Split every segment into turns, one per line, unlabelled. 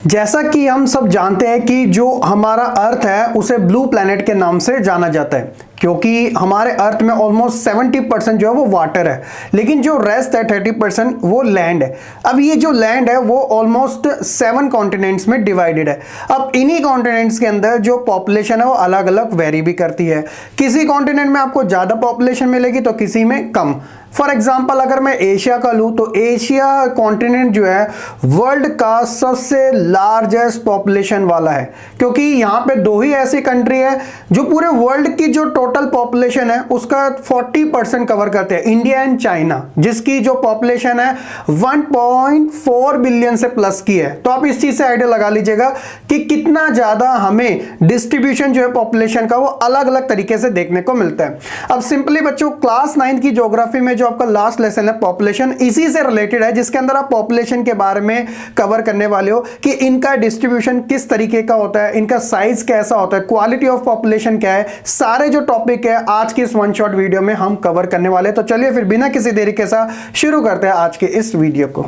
जैसा कि हम सब जानते हैं कि जो हमारा अर्थ है उसे ब्लू प्लैनेट के नाम से जाना जाता है, क्योंकि हमारे अर्थ में ऑलमोस्ट 70% जो है वो वाटर है, लेकिन जो रेस्ट है 30% वो लैंड है। अब ये जो लैंड है वो ऑलमोस्ट 7 कॉन्टिनेंट्स में डिवाइडेड है। अब इन्हीं कॉन्टिनेंट्स के अंदर जो पॉपुलेशन है वो अलग अलग वेरी भी करती है। किसी कॉन्टिनेंट में आपको ज़्यादा पॉपुलेशन मिलेगी तो किसी में कम। फॉर एग्जाम्पल अगर मैं एशिया का लूँ तो एशिया कॉन्टिनेंट जो है वर्ल्ड का सबसे लार्जेस्ट पॉपुलेशन वाला है, क्योंकि यहाँ पे दो ही ऐसी कंट्री है जो पूरे वर्ल्ड की जो टोटल पॉपुलेशन है उसका 40% कवर करते हैं, इंडिया एंड चाइना, जिसकी जो पॉपुलेशन है 1.4 बिलियन से प्लस की है। तो आप इस चीज से आइडिया लगा लीजिएगा कि कितना ज्यादा हमें डिस्ट्रीब्यूशन जो है पॉपुलेशन का वो अलग अलग तरीके से देखने को मिलता है। अब सिंपली बच्चों क्लास 9 की ज्योग्राफी में जो आपका लास्ट लेसन है पॉपुलेशन, इसी से रिलेटेड है, जिसके अंदर आप पॉपुलेशन के बारे में कवर करने वाले हो कि इनका डिस्ट्रीब्यूशन किस तरीके का होता है, इनका साइज कैसा होता है, क्वालिटी ऑफ पॉपुलेशन क्या है। सारे जो टॉपिक है आज की इस वन शॉट वीडियो में हम कवर करने वाले हैं। तो चलिए फिर बिना किसी देरी के साथ शुरू करते हैं आज के इस वीडियो को।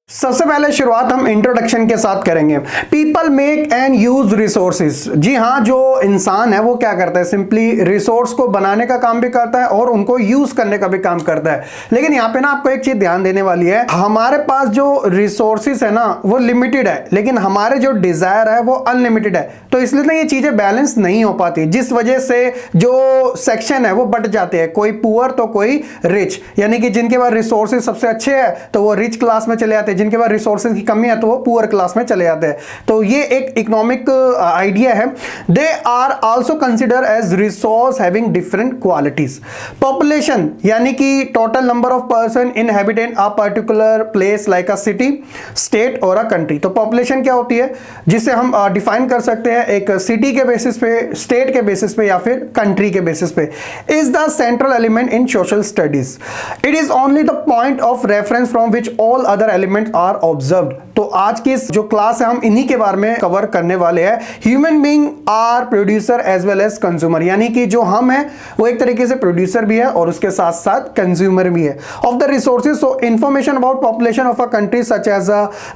सबसे पहले शुरुआत हम इंट्रोडक्शन के साथ करेंगे। People make and use resources. जी हाँ, जो इंसान है वो क्या करता है, सिंपली रिसोर्स को बनाने का काम भी करता है और उनको यूज करने का भी काम करता है। लेकिन यहाँ पे ना आपको एक चीज ध्यान देने वाली है, हमारे पास जो रिसोर्सेज है ना वो लिमिटेड है, लेकिन हमारे जो डिजायर है वो अनलिमिटेड है। तो इसलिए ना ये चीजें बैलेंस नहीं हो पाती, जिस वजह से जो सेक्शन है वो बट जाते हैं, कोई पुअर तो कोई रिच, यानी कि जिनके पास रिसोर्सेज सबसे अच्छे हैं तो वो रिच क्लास में चले जाते हैं, जिनके पास रिसोर्सेज की कमी है तो वो पुअर क्लास में चले जाते हैं। तो ये एक इकोनॉमिक आइडिया है। They are also consider as resource having different qualities. Population यानी कि total number of person inhabitant a particular place like a city, state or a country. तो पॉपुलेशन क्या होती है, जिसे हम डिफाइन कर सकते हैं एक सिटी के बेसिस पे, स्टेट के बेसिस पे या फिर कंट्री के बेसिस पे। Is the central element in social studies. It is only the point of reference from which all other element are observed. तो आज की जो क्लास है हम इन्हीं के बारे में कवर करने वाले हैं। Human being are producer as well as consumer, यानी कि जो हम है वो एक तरीके से प्रोड्यूसर भी है और उसके साथ साथ कंज्यूमर भी है of the resources. So information about population of a country such as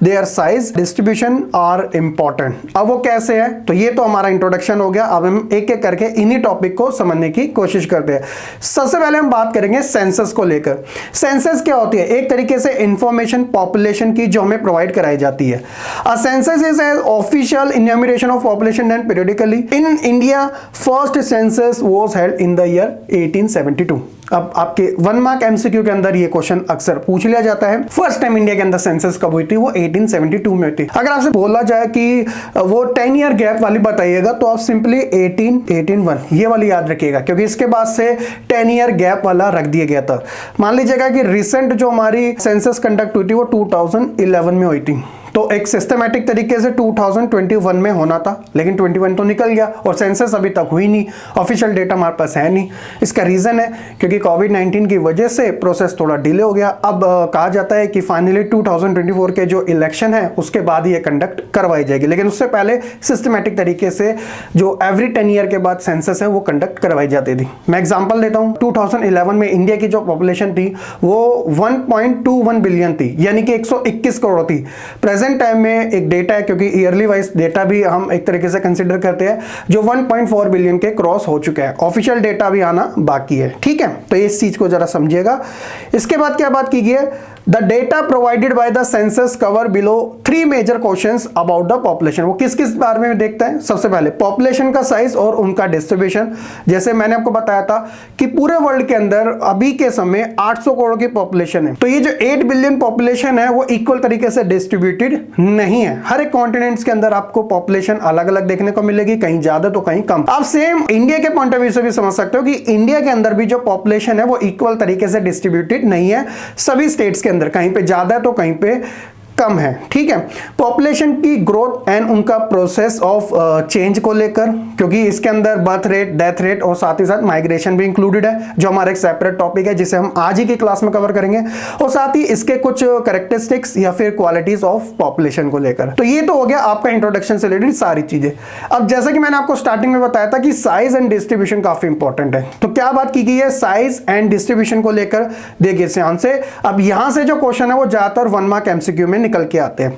their size, distribution are important. अब वो कैसे है, तो ये तो हमारा इंट्रोडक्शन हो गया। अब हम एक एक करके इन्हीं टॉपिक को समझने की कोशिश करते हैं। सबसे पहले हम बात करेंगे सेंसस को लेकर। सेंसस क्या होती है, एक तरीके से इंफॉर्मेशन पॉपुलेशन की जो हमें प्रोवाइड कराई जाती है। A census is an official enumeration of population done periodically. In India, first census was held in the year 1872. अब आपके 1 मार्क एमसीक्यू के अंदर ये क्वेश्चन अक्सर पूछ लिया जाता है। फर्स्ट टाइम इंडिया के अंदर सेंसस कब हुई थी, वो 1872 में हुई थी। अगर आपसे बोला जाए कि वो 10 ईयर गैप वाली बताइएगा तो आप सिंपली 1881 ये वाली याद रखिएगा, क्योंकि इसके बाद से 10 ईयर गैप वाला रख दिया गया था। मान लीजिएगा कि रिसेंट जो हमारी सेंसस कंडक्ट हुई थी वो 2011 में हुई थी, तो एक सिस्टमैटिक तरीके से 2021 में होना था, लेकिन 21 तो निकल गया और सेंसस अभी तक हुई नहीं। ऑफिशियल डेटा हमारे पास है नहीं। इसका रीजन है क्योंकि कोविड-19 की वजह से प्रोसेस थोड़ा डिले हो गया। अब कहा जाता है कि फाइनली 2024 के जो इलेक्शन है उसके बाद ये कंडक्ट करवाई जाएगी, लेकिन उससे पहले सिस्टमैटिक तरीके से जो एवरी 10 ईयर के बाद सेंसस है वो कंडक्ट करवाई जाती थी। मैं एग्जाम्पल देता हूँ, 2011 में इंडिया की जो पॉपुलेशन थी वो 1.21 बिलियन थी, यानी कि 121 करोड़ थी। प्रेजेंट टाइम में एक डेटा है, क्योंकि ईयरली वाइज डेटा भी हम एक तरीके से कंसीडर करते हैं, जो 1.4 बिलियन के क्रॉस हो चुका है। ऑफिशियल डेटा भी आना बाकी है, ठीक है। तो इस चीज को जरा समझिएगा। इसके बाद क्या बात की गई है, the data provided by the census cover below 3 major questions about the population. वो किस किस बारे में देखते हैं, सबसे पहले पॉपुलेशन का साइज और उनका डिस्ट्रीब्यूशन। जैसे मैंने आपको बताया था कि पूरे वर्ल्ड के अंदर अभी के समय 800 करोड़ की पॉपुलेशन है, तो ये जो 8 बिलियन पॉपुलेशन है वो इक्वल तरीके से डिस्ट्रीब्यूटेड नहीं है। हर एक कॉन्टिनेंट्स के अंदर आपको पॉपुलेशन अलग अलग देखने को मिलेगी, कहीं ज्यादा तो कहीं कम। आप सेम इंडिया के पॉइंट ऑफ व्यू से भी समझ सकते हो कि इंडिया के अंदर भी जो पॉपुलेशन है वो इक्वल तरीके से डिस्ट्रीब्यूटेड नहीं है। सभी स्टेट्स के अंदर कहीं पे ज्यादा है तो कहीं पे कम है। ठीक है, पॉपुलेशन की ग्रोथ एंड उनका प्रोसेस ऑफ चेंज को लेकर, क्योंकि इसके अंदर बर्थ रेट, डेथ रेट और साथ ही साथ माइग्रेशन भी इंक्लूडेड है, जो हमारा एक सेपरेट टॉपिक है जिसे हम आज ही की क्लास में कवर करेंगे, और साथ ही इसके कुछ कैरेक्टरिस्टिक्स या फिर क्वालिटीज ऑफ पॉपुलेशन को लेकर। तो ये तो हो गया आपका इंट्रोडक्शन से रिलेटेड सारी चीजें। अब जैसा कि मैंने आपको स्टार्टिंग में बताया था कि साइज एंड डिस्ट्रीब्यूशन काफी इंपॉर्टेंट है, तो क्या बात की गई है साइज एंड डिस्ट्रीब्यूशन को लेकर, देखिए ध्यान से। अब यहां से जो क्वेश्चन है वो ज्यादातर 1 मार्क एमसीक्यू में निकल के आते हैं।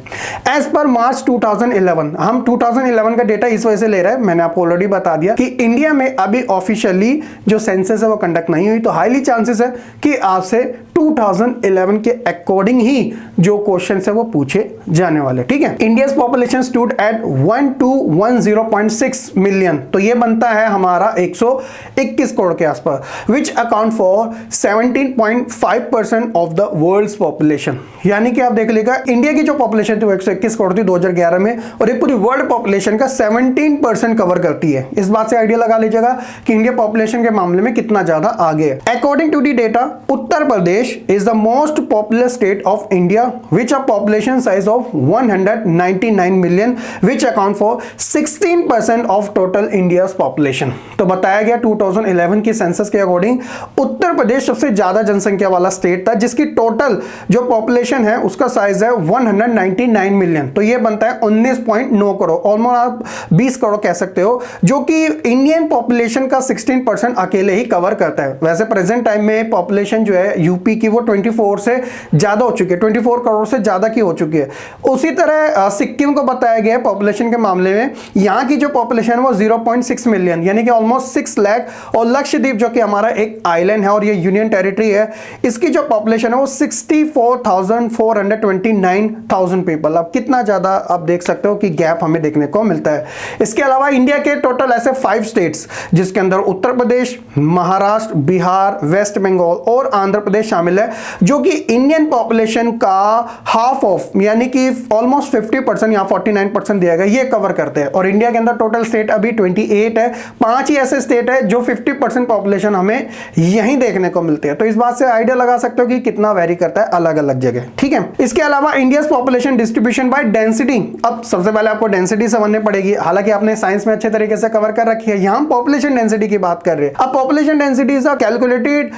एज पर मार्च 2011, हम 2011 का डेटा इस वजह से ले रहे हैं, मैंने आपको ऑलरेडी बता दिया कि इंडिया में अभी ऑफिशियली जो सेंसस है वो कंडक्ट नहीं हुई, तो हाईली चांसेस है कि आपसे 2011 के अकॉर्डिंग ही जो क्वेश्चन है वो पूछे जाने वाले। ठीक है, India's population stood at 1210.6 million, तो ये बनता है हमारा 121 करोड़ के आसपास, which account for 17.5% of the world's population. यानी कि आप देख लीजिएगा इंडिया की जो पॉपुलेशन थी वो 121 करोड़ थी 2011 में, और ये पूरी वर्ल्ड पॉपुलेशन का 17% कवर करती है। इस बात से आइडिया लगा लीजिएगा कि इंडिया पॉपुलेशन के मामले में कितना ज्यादा आगे है। According to the data, Uttar Pradesh is the most populous state of India, which a population size of 199 million, which account for 16% of total India's population। तो बताया गया 2011 की सेंसस के अकॉर्डिंग उत्तर प्रदेश सबसे ज्यादा जनसंख्या वाला स्टेट था, जिसकी टोटल जो पॉपुलेशन है उसका साइज है 199 मिलियन, तो ये बनता है 19.9 करोड़, ऑलमोस्ट आप 20 करोड़ कह सकते हो, जो कि इंडियन पॉपुलेशन का 16% अकेले ही कवर करता है। वैसे प्रेजेंट टाइम में पॉपुलेशन जो है यूपी की वो 24 से ज्यादा हो चुकी है, 24 करोड़ से ज्यादा की हो चुकी है। उसी तरह सिक्किम को बताया गया है पॉपुलेशन के मामले में, यहाँ की जो पॉपुलेशन है वो 0.6 मिलियन, यानी कि ऑलमोस्ट 6 लाख, और लक्षद्वीप जो कि हमारा एक आइलैंड है और ये यूनियन टेरिटरी है, इसकी जो पॉपुलेशन है वो 64,429,000 पीपल। अब कितना ज्यादा आप देख सकते हो कि गैप हमें देखने को मिलता है। इसके अलावा इंडिया के टोटल ऐसे 5 स्टेट्स, जिसके अंदर उत्तर प्रदेश, महाराष्ट्र, बिहार, वेस्ट बंगाल और आंध्र प्रदेश शामिल है, जो कि इंडियन पॉपुलेशन का हाफ ऑफ, यानी कि ऑलमोस्ट 50%, यहां 49% दिया गया, ये कवर करते हैं। और इंडिया के अंदर टोटल स्टेट अभी 28 है, 5 ही ऐसे स्टेट है जो 50% पॉपुलेशन हमें यहीं देखने को मिलती है। तो इस बात से आइडिया लगा सकते हो कि कितना वेरी करता है अलग अलग जगह। ठीक है, इसके अलावा India population distribution by density. अब सबसे पहले आपको डेंसिटी समझनी पड़ेगी, हालांकि आपने साइंस में अच्छे तरीके से कवर कर रखी है, यहां पॉपुलेशन डेंसिटी की बात कर रहे हैं। अब population density is calculated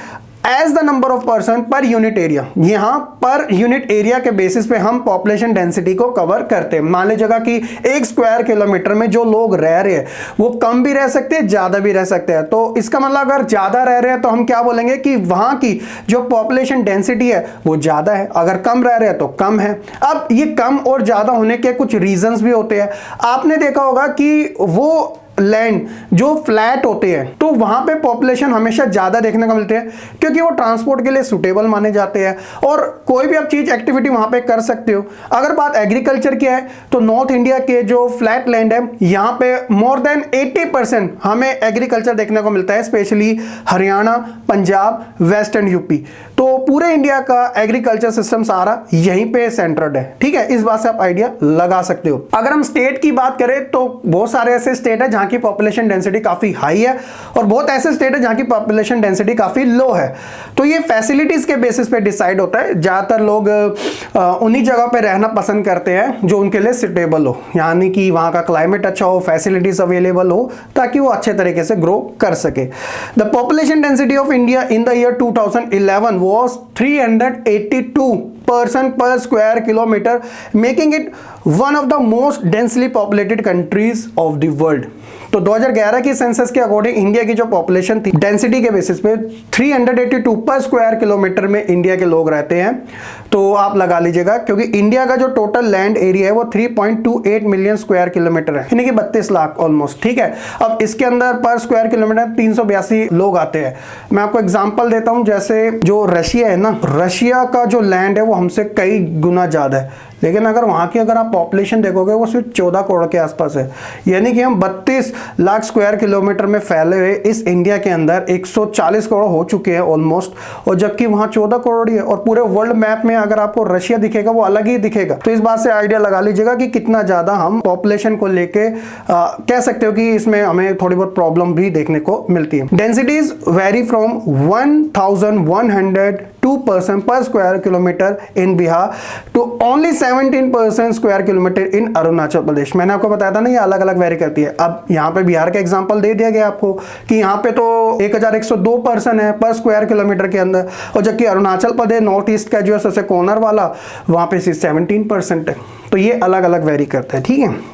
as the number of person per unit area. यहां पर यूनिट एरिया के बेसिस पे हम पॉपुलेशन डेंसिटी को कवर करते हैं। मान लीजिएगा कि 1 स्क्वायर किलोमीटर में जो लोग रह रहे हैं वो कम भी रह सकते हैं, ज्यादा भी रह सकते हैं। तो इसका मतलब अगर ज्यादा रह रहे हैं तो हम क्या बोलेंगे कि वहां की जो पॉपुलेशन डेंसिटी है वो ज्यादा है, अगर कम रह रहे हैं तो कम है। अब ये कम और ज्यादा होने के कुछ रीजंस भी होते हैं। आपने देखा होगा कि वो लैंड जो फ्लैट होते हैं तो वहां पे पॉपुलेशन हमेशा ज्यादा देखने को मिलती है, क्योंकि वो ट्रांसपोर्ट के लिए सुटेबल माने जाते हैं और कोई भी आप चीज एक्टिविटी वहां पे कर सकते हो। अगर बात एग्रीकल्चर की है तो नॉर्थ इंडिया के जो फ्लैट लैंड है यहाँ पे मोर देन 80% हमें एग्रीकल्चर देखने को मिलता है, specially Haryana, Punjab, western UP. तो पूरे इंडिया का एग्रीकल्चर सिस्टम सारा यहीं पे सेंटर्ड है। ठीक है, इस बात से आप आइडिया लगा सकते हो। अगर हम स्टेट की बात करें तो बहुत सारे ऐसे स्टेट है जहां की पॉपुलेशन डेंसिटी काफी हाई है और बहुत ऐसे स्टेट है जहां की पॉपुलेशन डेंसिटी काफी लो है। तो ये फैसिलिटीज के बेसिस पे डिसाइड होता है। ज्यादातर लोग उन्हीं जगह पे रहना पसंद करते हैं जो उनके लिए सुटेबल हो, यानी कि वहां का क्लाइमेट अच्छा हो, फैसिलिटीज अवेलेबल हो, ताकि वो अच्छे तरीके से ग्रो कर सके। The population density of India in the year 2011 was 382 person per square kilometer, making it one of the most densely populated countries of the world। तो 2011 की सेंसस के अकॉर्डिंग इंडिया की जो पॉपुलेशन थी डेंसिटी के basis पे 382 पर square kilometre में इंडिया के लोग रहते हैं। तो आप लगा लीजिएगा, क्योंकि इंडिया का जो टोटल लैंड एरिया है वो 3.28 मिलियन स्क्वायर किलोमीटर है, यानी कि 32 लाख ऑलमोस्ट। ठीक है, अब इसके अंदर पर स्क्वायर किलोमीटर 382 लोग आते हैं। मैं आपको एग्जांपल देता हूं, जैसे जो रशिया है ना, रशिया का जो लैंड है वो हमसे कई गुना ज्यादा है, लेकिन अगर वहां की अगर आप पॉपुलेशन देखोगे वो सिर्फ 14 करोड़ के आसपास है। यानी कि हम 32 लाख स्क्वायर किलोमीटर में फैले हुए इस इंडिया के अंदर 140 करोड़ हो चुके हैं ऑलमोस्ट, और जबकि वहां 14 करोड़ ही है। और पूरे वर्ल्ड मैप में अगर आपको रशिया दिखेगा वो अलग ही दिखेगा। तो इस बात से आइडिया लगा लीजिएगा कि कितना ज्यादा हम पॉपुलेशन को लेके कह सकते हो कि इसमें हमें थोड़ी बहुत प्रॉब्लम भी देखने को मिलती है। Densities very from 1100 2% per square kilometer in Bihar to only 17% square kilometer in Arunachal Pradesh. मैंने आपको बताया था ना ये अलग अलग वेरी करती है। अब यहाँ पे बिहार का एग्जांपल दे दिया गया आपको कि यहाँ पे तो 1102 पर्सन है पर स्क्वायर किलोमीटर के अंदर, और जबकि अरुणाचल प्रदेश नॉर्थ ईस्ट का जो है सबसे कॉर्नर वाला वहां पे 17% है। तो ये अलग अलग वेरी करता है, ठीक है।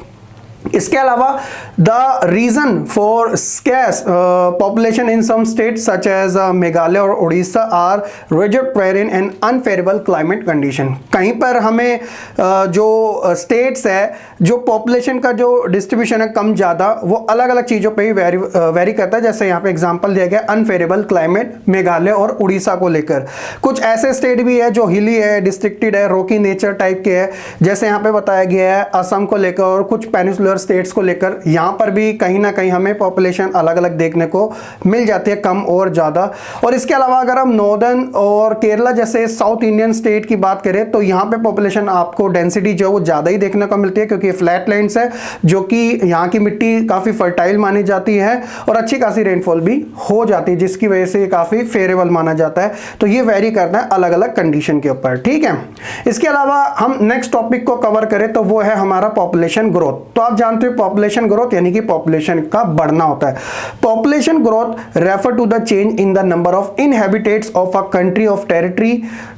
इसके अलावा the reason for scarce population in some state such as Meghalaya और Orissa are rigid terrain and unfavourable climate condition. कहीं पर हमें जो स्टेट्स है, जो पॉपुलेशन का जो डिस्ट्रीब्यूशन है कम ज़्यादा, वो अलग अलग चीज़ों पे ही वेरी करता है। जैसे यहाँ पे एग्जांपल दिया गया अनफेवरेबल क्लाइमेट मेघालय और उड़ीसा को लेकर। कुछ ऐसे स्टेट भी है जो हिली है, डिस्ट्रिक्टेड है, रोकी नेचर टाइप के है, जैसे यहाँ पे बताया गया है असम को लेकर, और कुछ पेनिनसुलर स्टेट्स को लेकर। यहां पर भी कहीं ना कहीं हमें पॉपुलेशन अलग अलग देखने को मिल जाती है, कम और ज्यादा। और इसके अलावा अगर हम नॉर्दर्न और केरला जैसे साउथ इंडियन स्टेट की बात करें तो यहां पे पॉपुलेशन आपको डेंसिटी जो है वो ज्यादा ही देखने को मिलती है, क्योंकि फ्लैट लैंड्स है, जो कि यहां की मिट्टी काफी फर्टाइल मानी जाती है और अच्छी खासी रेनफॉल भी हो जाती है, जिसकी वजह से काफी फेवरेबल माना जाता है। तो ये वेरी करता है अलग अलग कंडीशन के ऊपर, ठीक है। इसके अलावा हम नेक्स्ट टॉपिक को कवर करें तो वो है हमारा पॉपुलेशन ग्रोथ। तो आप जानते हो पॉपुलेशन ग्रोथ यानी कि पॉपुलेशन का बढ़ना होता है। Population growth refer to the change in the number of inhabitants of a country of territory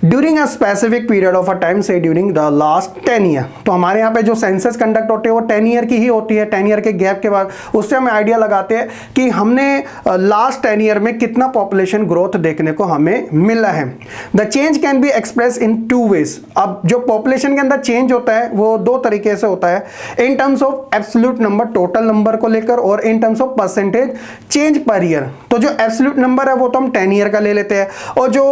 during a specific period of a time, say during the last 10 year. तो हमारे यहाँ पे जो सेंसस कंडक्ट होते हैं वो 10 ईयर की ही होती है। 10 ईयर के गैप के बाद उससे हमें आइडिया लगाते हैं कि हमने लास्ट 10 ईयर में कितना पॉपुलेशन ग्रोथ देखने को हमें मिला है। The change can be express in 2 ways. अब जो पॉपुलेशन के अंदर चेंज होता है वो 2 तरीके से होता है, इन terms of absolute number, total number को लेकर, और इन terms of percentage change per year. तो जो एब्सोल्यूट नंबर है वो तो हम 10 ईयर का ले लेते हैं, और जो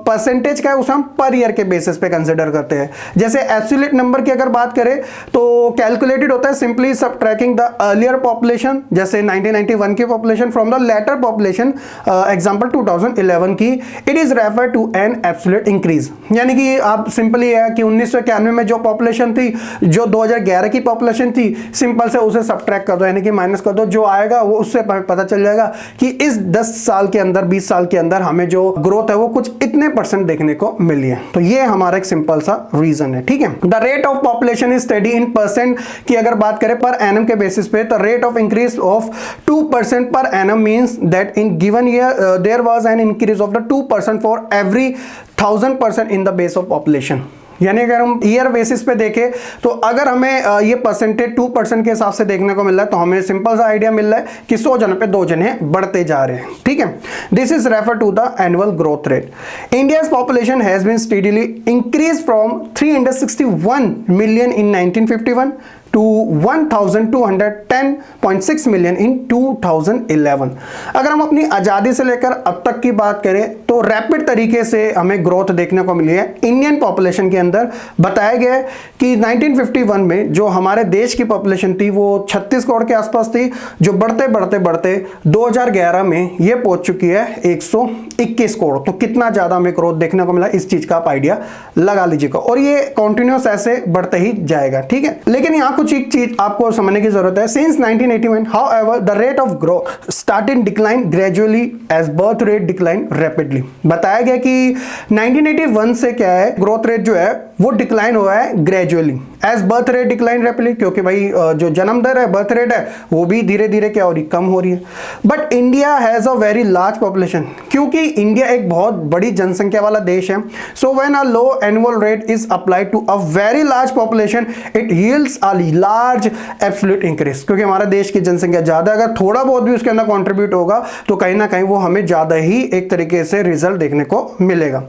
परसेंटेज का है उसे हम पर ईयर के बेसिस पे कंसीडर करते हैं। जैसे एब्सोल्यूट नंबर की अगर बात करें तो कैलकुलेटेड होता है simply subtracting the earlier population, जैसे 1991 की population from the latter population, example 2011 की। It is refer to an absolute increase, यानी कि आप सिंपली है कि 1991 में जो पॉपुलेशन थी, जो 2011 की पॉपुलेशन थी, सिंपल से उसे सबट्रैक्ट कर दो, यानी कि माइनस कर दो, जो आएगा वो उससे पता चल जाएगा कि इस 10 साल के अंदर, 20 साल के अंदर हमें जो ग्रोथ है वो कुछ इतने % देखने को मिली है। तो ये हमारा एक सिंपल सा रीजन है, ठीक है। The rate of population is study in % की अगर बात करें पर एनम के बेसिस पे, तो rate of increase of 2% per annum means that in given year there was an increase of the 2% for every 1000% in the base of population. यानी अगर हम ईयर बेसिस पे देखें तो अगर हमें ये परसेंटेज 2% के हिसाब से देखने को मिल रहा है तो हमें सिंपल सा आइडिया मिल रहा है कि 100 जन पे 2 जने बढ़ते जा रहे हैं, ठीक है। This is refer to the annual growth rate. India's population has been steadily increase from 361 million in 1951 to 1210.6 million in 2011। अगर हम अपनी आजादी से लेकर अब तक की बात करें तो रैपिड तरीके से हमें ग्रोथ देखने को मिली है इंडियन पॉपुलेशन के अंदर। बताया गया है कि 1951 में जो हमारे देश की पॉपुलेशन थी वो 36 करोड़ के आसपास थी, जो बढ़ते बढ़ते बढ़ते 2011 में ये पहुंच चुकी है 121 करोड़। तो कितना ज्यादा हमें ग्रोथ देखने को मिला, इस चीज का आप आइडिया लगा लीजिएगा, और ये कंटिन्यूअस ऐसे बढ़ते ही जाएगा, ठीक है। लेकिन यहाँ कुछ एक चीज आपको समझने की जरूरत है। Since 1981 however the rate of growth started decline gradually as birth rate decline rapidly. बताया गया कि 1981 से क्या है, ग्रोथ रेट जो है वो डिक्लाइन हुआ है gradually as birth rate decline rapidly, क्योंकि भाई जो जन्म दर है, बर्थ रेट है, वो भी धीरे धीरे क्या हो रही, कम हो रही है। But India has a very large population, क्योंकि इंडिया एक बहुत बड़ी जनसंख्या वाला देश है। So when a low annual rate is applied to a very large population it yields a large absolute increase. क्योंकि हमारा देश की जनसंख्या ज्यादा, अगर थोड़ा बहुत भी उसके अंदर कंट्रीब्यूट होगा तो कहीं ना कहीं वो हमें ज्यादा ही एक तरीके से रिजल्ट देखने को मिलेगा।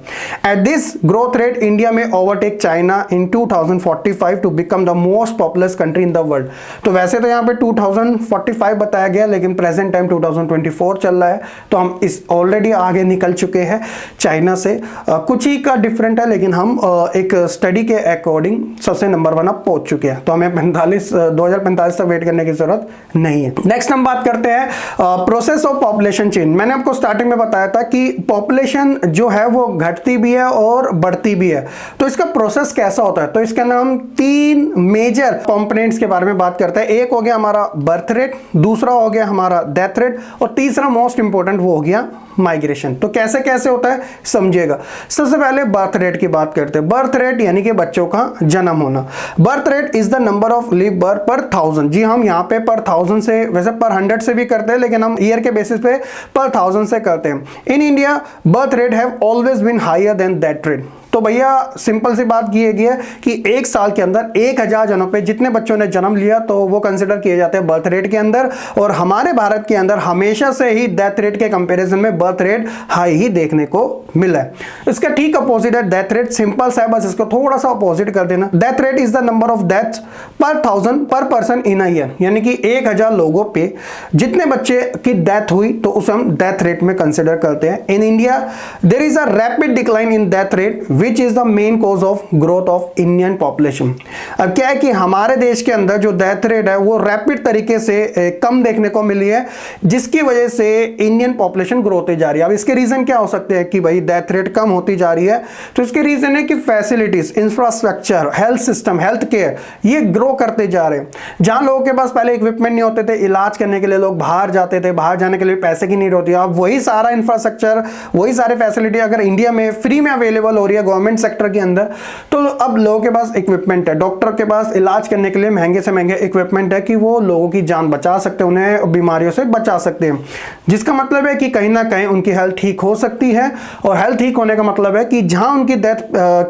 At this growth rate India में overtake China in 2045 to become the most populous country in the world. तो वैसे तो यहाँ पे 2045 बताया गया, लेकिन प्रेजेंट टाइम 2024 चल रहा है, तो हम इस ऑलरेडी आगे निकल चुके हैं चाइना से। कुछ ही का डिफरेंट है, लेकिन हम एक स्टडी के अकॉर्डिंग सबसे नंबर 1 अब पहुंच चुके हैं। तो हमें 2045 तक वेट करने की जरूरत नहीं है। नेक्स्ट हम बात करते हैं प्रोसेस ऑफ पॉपुलेशन चेंज। मैंने आपको स्टार्टिंग में बताया था कि पॉपुलेशन जो है वो घटती भी है और बढ़ती भी है, तो इसका प्रोसेस कैसा होता है। तो इसके अंदर हम 3 मेजर कंपोनेंट्स के बारे में बात करते हैं। एक हो गया हमारा बर्थ रेट, दूसरा हो गया हमारा डेथ रेट, और तीसरा मोस्ट इंपॉर्टेंट वो हो गया माइग्रेशन। तो कैसे कैसे होता है समझिएगा। सबसे पहले बर्थ रेट की बात करते हैं। बर्थ रेट यानी कि बच्चों का जन्म होना। Birth rate is the number of live birth पर 1000। जी हम यहाँ पे पर 1000 से, वैसे पर 100 से भी करते हैं, लेकिन हम ईयर के बेसिस पे पर 1000 से करते हैं। In India birth rate have always been higher than that rate. तो भैया सिंपल सी बात की गई है कि एक साल के अंदर 1000 जनों पे जितने बच्चों ने जन्म लिया तो वो कंसिडर किए जाते हैं बर्थ रेट के अंदर। और हमारे भारत के अंदर हमेशा से ही डेथ रेट के कंपैरिजन में बर्थ रेट हाई ही देखने को मिला है। इसका ठीक अपोजिट है डेथ रेट। सिंपल सा है, बस इसको थोड़ा सा अपोजिट कर देना। Death rate is the number of deaths पर 1000 पर पर्सन इन अ ईयर, यानी कि 1000 लोगों पे जितने बच्चे की डेथ हुई तो उसे हम डेथ रेट में कंसिडर करते हैं। In India there is a rapid decline in death rate which is the main cause of growth of Indian population। अब क्या है कि हमारे देश के अंदर जो डेथ रेट है वो रैपिड तरीके से कम देखने को मिली है, जिसकी वजह से इंडियन पॉपुलेशन ग्रो होती जा रही है। अब इसके रीजन क्या हो सकते हैं कि भाई डेथ रेट कम होती जा रही है। तो इसके रीजन है कि facilities, infrastructure, health system, health care ये ग्रो करते जा रहे हैं। जहां लोगों के पास पहले इक्विपमेंट नहीं होते थे, इलाज करने के लिए लोग बाहर जाते थे, बाहर जाने के लिए पैसे की नीड होती है। अब वही सारा इंफ्रास्ट्रक्चर, वही सारे फैसिलिटी अगर इंडिया में फ्री में अवेलेबल हो रही है गवर्नमेंट सेक्टर के अंदर, तो अब लोगों के पास इक्विपमेंट है, डॉक्टर के पास इलाज करने के लिए महंगे से महंगे इक्विपमेंट है कि वो लोगों की जान बचा सकते हैं, उन्हें बीमारियों से बचा सकते हैं। जिसका मतलब है कि कहीं ना कहीं उनकी हेल्थ ठीक हो सकती है। और हेल्थ ठीक होने का मतलब है कि जहां उनकी डेथ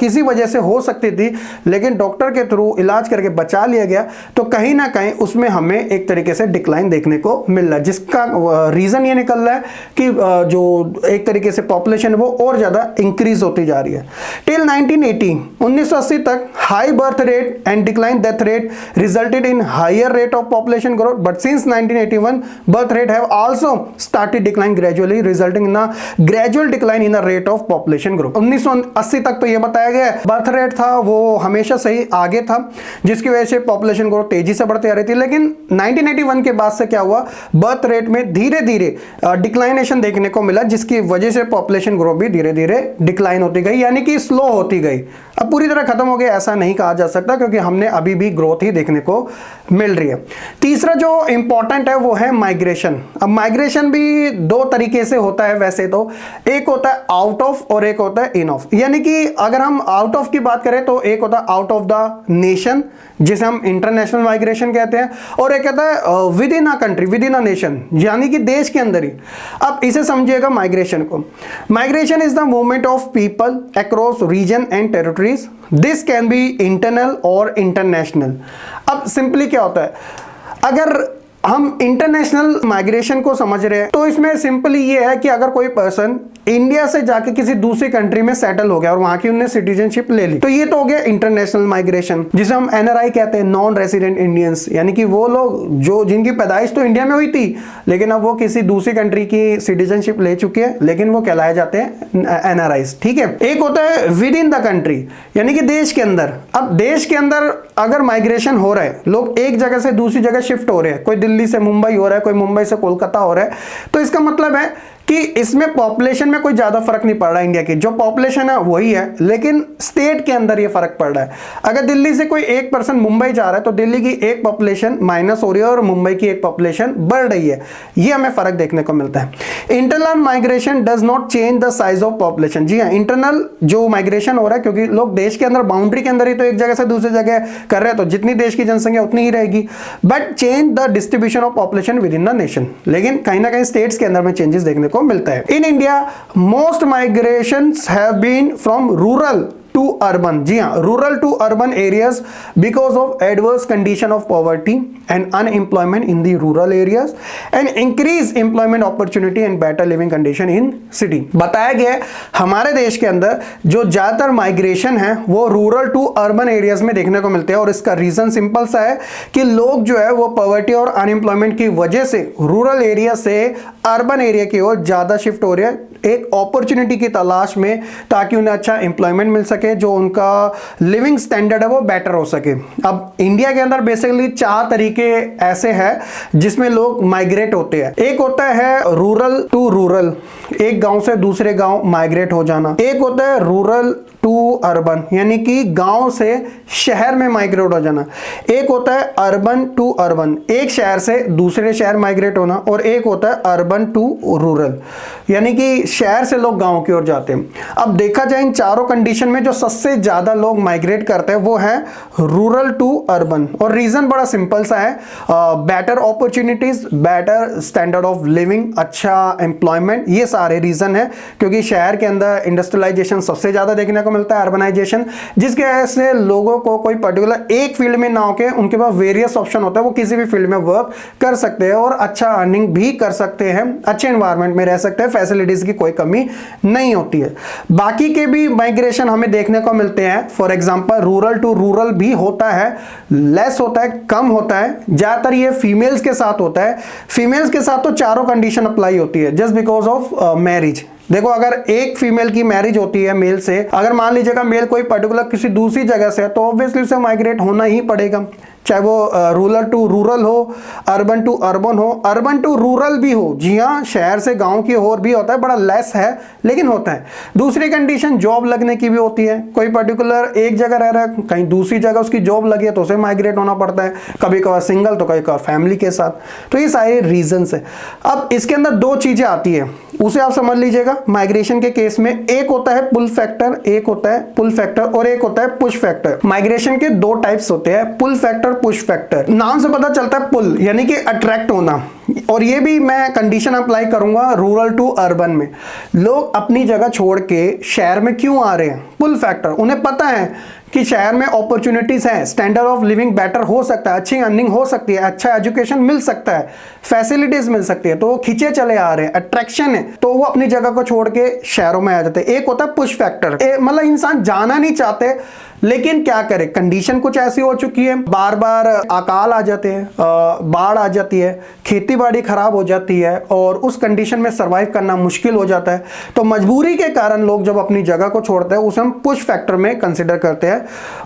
किसी वजह से हो सकती थी लेकिन डॉक्टर के थ्रू इलाज करके बचा लिया गया, तो कहीं ना कहीं उसमें हमें एक तरीके से डिक्लाइन देखने को मिल रहा है। जिसका रीजन ये निकल रहा है कि जो एक तरीके से पॉपुलेशन वो और ज्यादा इंक्रीज होती जा रही है। टिल 1980 तक high birth rate and decline death rate resulted in higher rate of population growth, but since 1981 birth rate have also started decline gradually resulting in a gradual decline in a rate of population growth. 1980 तक तो ये बताया गया birth rate था वो हमेशा से ही आगे था, जिसकी वजह से पॉपुलेशन ग्रोथ तेजी से बढ़ती आ रही थी। लेकिन 1981 के बाद से क्या हुआ, बर्थ रेट में धीरे धीरे डिक्लाइनेशन देखने को मिला, जिसकी वजह से पॉपुलेशन ग्रोथ भी धीरे धीरे डिक्लाइन होती गई, यानी कि स्लो होती गई। अब पूरी तरह खत्म हो गया ऐसा नहीं कहा जा सकता, क्योंकि हमने अभी भी ग्रोथ ही देखने को मिल रही है। तीसरा जो इंपॉर्टेंट है वो है माइग्रेशन। अब माइग्रेशन भी 2 तरीके से होता है वैसे तो, एक होता है आउट ऑफ और एक होता है इन ऑफ। यानी कि अगर हम आउट ऑफ की बात करें तो एक होता है आउट ऑफ द नेशन, जिसे हम इंटरनेशनल माइग्रेशन कहते हैं, और एक कहता है with in a country, with in a nation, यानी कि देश के अंदर ही। अब इसे समझिएगा माइग्रेशन को। Migration is the movement of people across region and territories. This can be internal or international. अब सिंपली क्या होता है, अगर हम इंटरनेशनल माइग्रेशन को समझ रहे हैं तो इसमें सिंपली ये है कि अगर कोई पर्सन इंडिया से जाके किसी दूसरी कंट्री में सेटल हो गया और वहां की उन्होंने सिटीजनशिप ले ली, तो ये तो हो गया इंटरनेशनल माइग्रेशन, जिसे हम एनआरआई कहते हैं, नॉन रेसिडेंट इंडियंस। यानी कि वो लोग जो जिनकी पैदाइश तो इंडिया में हुई थी लेकिन अब वो किसी दूसरी कंट्री की सिटीजनशिप ले चुके हैं, लेकिन वो कहलाए जाते हैं एनआरआईज। ठीक है। एक होता है विद इन द कंट्री, यानी कि देश के अंदर। अब देश के अंदर अगर माइग्रेशन हो रहा है, लोग एक जगह से दूसरी जगह शिफ्ट हो रहे हैं, कोई दिल्ली से मुंबई हो रहा है, कोई मुंबई से कोलकाता हो रहा है, तो इसका मतलब है कि इसमें पॉपुलेशन में कोई ज्यादा फर्क नहीं पड़ रहा है। इंडिया की जो पॉपुलेशन है वही है, लेकिन स्टेट के अंदर ये फर्क पड़ रहा है। अगर दिल्ली से कोई एक पर्सन मुंबई जा रहा है तो दिल्ली की एक पॉपुलेशन माइनस हो रही है और मुंबई की एक पॉपुलेशन बढ़ रही है। ये हमें फर्क देखने को मिलता है। Internal migration does not change the size of population. जी हाँ, इंटरनल जो माइग्रेशन हो रहा है, क्योंकि लोग देश के अंदर बाउंड्री के अंदर ही तो एक जगह से दूसरी जगह कर रहे हैं, तो जितनी देश की जनसंख्या उतनी ही रहेगी, but change the distribution of population with in the nation. लेकिन कहीं ना कहीं स्टेट्स के अंदर में चेंजेस देखने को मिलता है। In India most migrations have been from rural to urban. जी हाँ, rural to urban areas because of adverse condition of poverty and unemployment in the rural areas and increase employment opportunity and better living condition in city. बताया गया है हमारे देश के अंदर जो ज्यादातर माइग्रेशन है वो रूरल टू अर्बन एरियाज में देखने को मिलते हैं, और इसका रीजन सिंपल सा है कि लोग जो है वो पॉवर्टी और अनएम्प्लॉयमेंट की वजह से रूरल एरिया से अर्बन एरिया की ओर ज्यादा शिफ्ट हो रहे हैं, एक अपॉर्चुनिटी की तलाश में, ताकि उन्हें अच्छा एम्प्लॉयमेंट मिल सके, जो उनका लिविंग स्टैंडर्ड है वो बेटर हो सके। अब इंडिया के अंदर बेसिकली 4 तरीके ऐसे हैं जिसमें लोग माइग्रेट होते हैं। एक होता है रूरल टू रूरल, एक गांव से दूसरे गांव माइग्रेट हो जाना। एक होता है रूरल टू अर्बन, यानी कि गांव से शहर में माइग्रेट हो जाना। एक होता है अर्बन टू अर्बन, एक शहर से दूसरे शहर माइग्रेट होना। और एक होता है अर्बन टू रूरल, यानी कि शहर से लोग गांव की ओर जाते हैं। अब देखा जाए इन चारों कंडीशन में जो सबसे ज्यादा लोग माइग्रेट करते हैं वो है रूरल टू अर्बन। और रीजन बड़ा सिंपल सा है, better opportunities, better standard of living, अच्छा एम्प्लॉयमेंट, ये सारे रीजन है। क्योंकि शहर के अंदर इंडस्ट्रियलाइजेशन सबसे ज्यादा देखने को मिलता है, अर्बनाइजेशन, जिसके वजह से लोगों को कोई पर्टिकुलर एक फील्ड में ना होके उनके पास वेरियस ऑप्शन होता है, वो किसी भी फील्ड में वर्क कर सकते हैं और अच्छा अर्निंग भी कर सकते हैं, अच्छे एनवायरनमेंट में रह सकते हैं, फैसिलिटीज की कोई कमी नहीं होती है। बाकी के भी माइग्रेशन हमें देखने को मिलते हैं। For example rural to rural भी होता है, लेस होता है, कम होता है, ज्यादातर ये फीमेल्स के साथ होता है। फीमेल्स के साथ तो चारों कंडीशन अप्लाई होती है, जस्ट बिकॉज ऑफ मैरिज। देखो, अगर एक फीमेल की मैरिज होती है मेल से, अगर मान लीजिएगा मेल कोई पर्टिकुलर किसी दूसरी जगह से है, तो ऑब्वियसली उसे माइग्रेट होना ही पड़ेगा, चाहे वो रूरल टू रूरल हो, अर्बन टू अर्बन हो, अर्बन टू रूरल भी हो। जी हाँ, शहर से गांव की ओर भी होता है, बड़ा लेस है लेकिन होता है। दूसरी कंडीशन जॉब लगने की भी होती है। कोई पर्टिकुलर एक जगह रह रहा है, कहीं दूसरी जगह उसकी जॉब लगी है तो उसे माइग्रेट होना पड़ता है, कभी कभार सिंगल तो कभी कभार फैमिली के साथ। तो ये सारे रीजंस है। अब इसके अंदर 2 चीजें आती है, उसे आप समझ लीजिएगा। माइग्रेशन के केस में एक होता है पुल फैक्टर, एक होता है पुल फैक्टर और एक होता है पुश फैक्टर। माइग्रेशन के 2 टाइप्स होते हैं, पुल फैक्टर, पुश फैक्टर। नाम से पता चलता है पुल यानी कि अट्रैक्ट होना, और ये भी मैं कंडीशन अप्लाई करूंगा रूरल टू अर्बन में। लोग अपनी जगह छोड़ के शहर में क्यों आ रहे हैं? पुल फैक्टर, उन्हें पता है कि शहर में अपॉर्चुनिटीज हैं, स्टैंडर्ड ऑफ लिविंग बेटर हो सकता है, अच्छी अर्निंग हो सकती है, अच्छा एजुकेशन मिल सकता है, फैसिलिटीज मिल सकती है, तो वो खींचे चले आ रहे हैं, अट्रैक्शन है, तो वो अपनी जगह को छोड़ के शहरों में आ जाते हैं। एक होता है पुश फैक्टर, मतलब इंसान जाना नहीं चाहते लेकिन क्या करे, कंडीशन कुछ ऐसी हो चुकी है, बार बार अकाल आ जाते हैं, बाढ़ आ जाती है, खेती बाड़ी खराब हो जाती है और उस कंडीशन में सरवाइव करना मुश्किल हो जाता है। तो मजबूरी के कारण लोग जब अपनी जगह को छोड़ते हैं उसे हम पुश फैक्टर में कंसिडर करते हैं,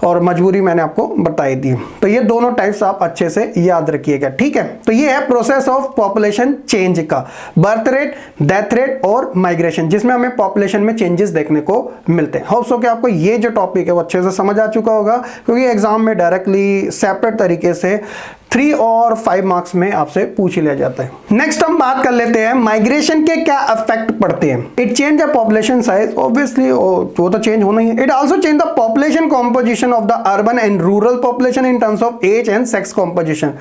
और मजबूरी मैंने आपको बताई दी। तो ये दोनों टाइप्स आप अच्छे से याद रखिएगा, ठीक है। तो ये है प्रोसेस ऑफ पॉपुलेशन चेंज का, बर्थ रेट, डेथ रेट और माइग्रेशन, जिसमें हमें पॉपुलेशन में चेंजेस देखने को मिलते हैं। होप सो कि आपको ये जो टॉपिक है वो अच्छे से समझ आ चुका होगा, क्योंकि एग्जाम में डायरेक्टली सेपरेट तरीके से 3 और 5 मार्क्स में आपसे पूछ लिया जाता है। नेक्स्ट हम बात कर लेते हैं माइग्रेशन के क्या इफेक्ट पड़ते हैं। It change the population size, obviously वो तो चेंज होना ही है। It also change the population composition of the urban and rural population in terms of age and sex composition.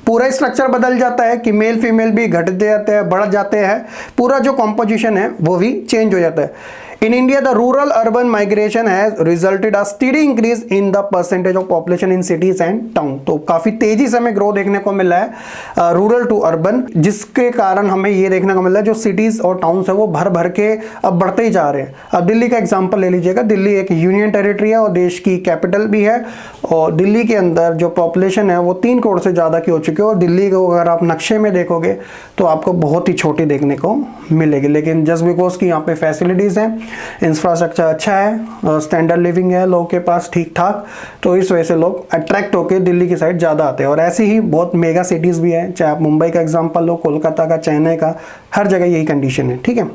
पूरा स्ट्रक्चर बदल जाता है कि मेल फीमेल भी घट जाते हैं, बढ़ जाते हैं, पूरा जो कॉम्पोजिशन है वो भी चेंज हो जाता है। In India, the rural-urban migration has resulted a steady increase in the percentage of population in cities and town. तो काफी तेजी से हमें ग्रो देखने को मिला है रूरल टू अर्बन, जिसके कारण हमें ये देखने को मिला है जो सिटीज और टाउन्स है वो भर भर के अब बढ़ते ही जा रहे हैं। अब दिल्ली का एग्जांपल ले लीजिएगा, दिल्ली एक यूनियन टेरिटरी है और देश की कैपिटल भी है, और दिल्ली के अंदर जो पॉपुलेशन है वो 3 करोड़ से ज़्यादा की हो चुकी है। और दिल्ली को अगर आप नक्शे में देखोगे तो आपको बहुत ही छोटी देखने को मिलेगी, लेकिन जस्ट बिकॉज की यहाँ पे फैसिलिटीज़ हैं, इंफ्रास्ट्रक्चर अच्छा है, स्टैंडर्ड लिविंग है लोगों के पास ठीक ठाक, तो इस वजह से लोग अट्रैक्ट होकर दिल्ली की साइड ज़्यादा आते हैं। और ऐसी ही बहुत मेगा सिटीज़ भी हैं, चाहे आप मुंबई का एग्जांपल लो, कोलकाता का, चेन्नई का, हर जगह यही कंडीशन है, ठीक है।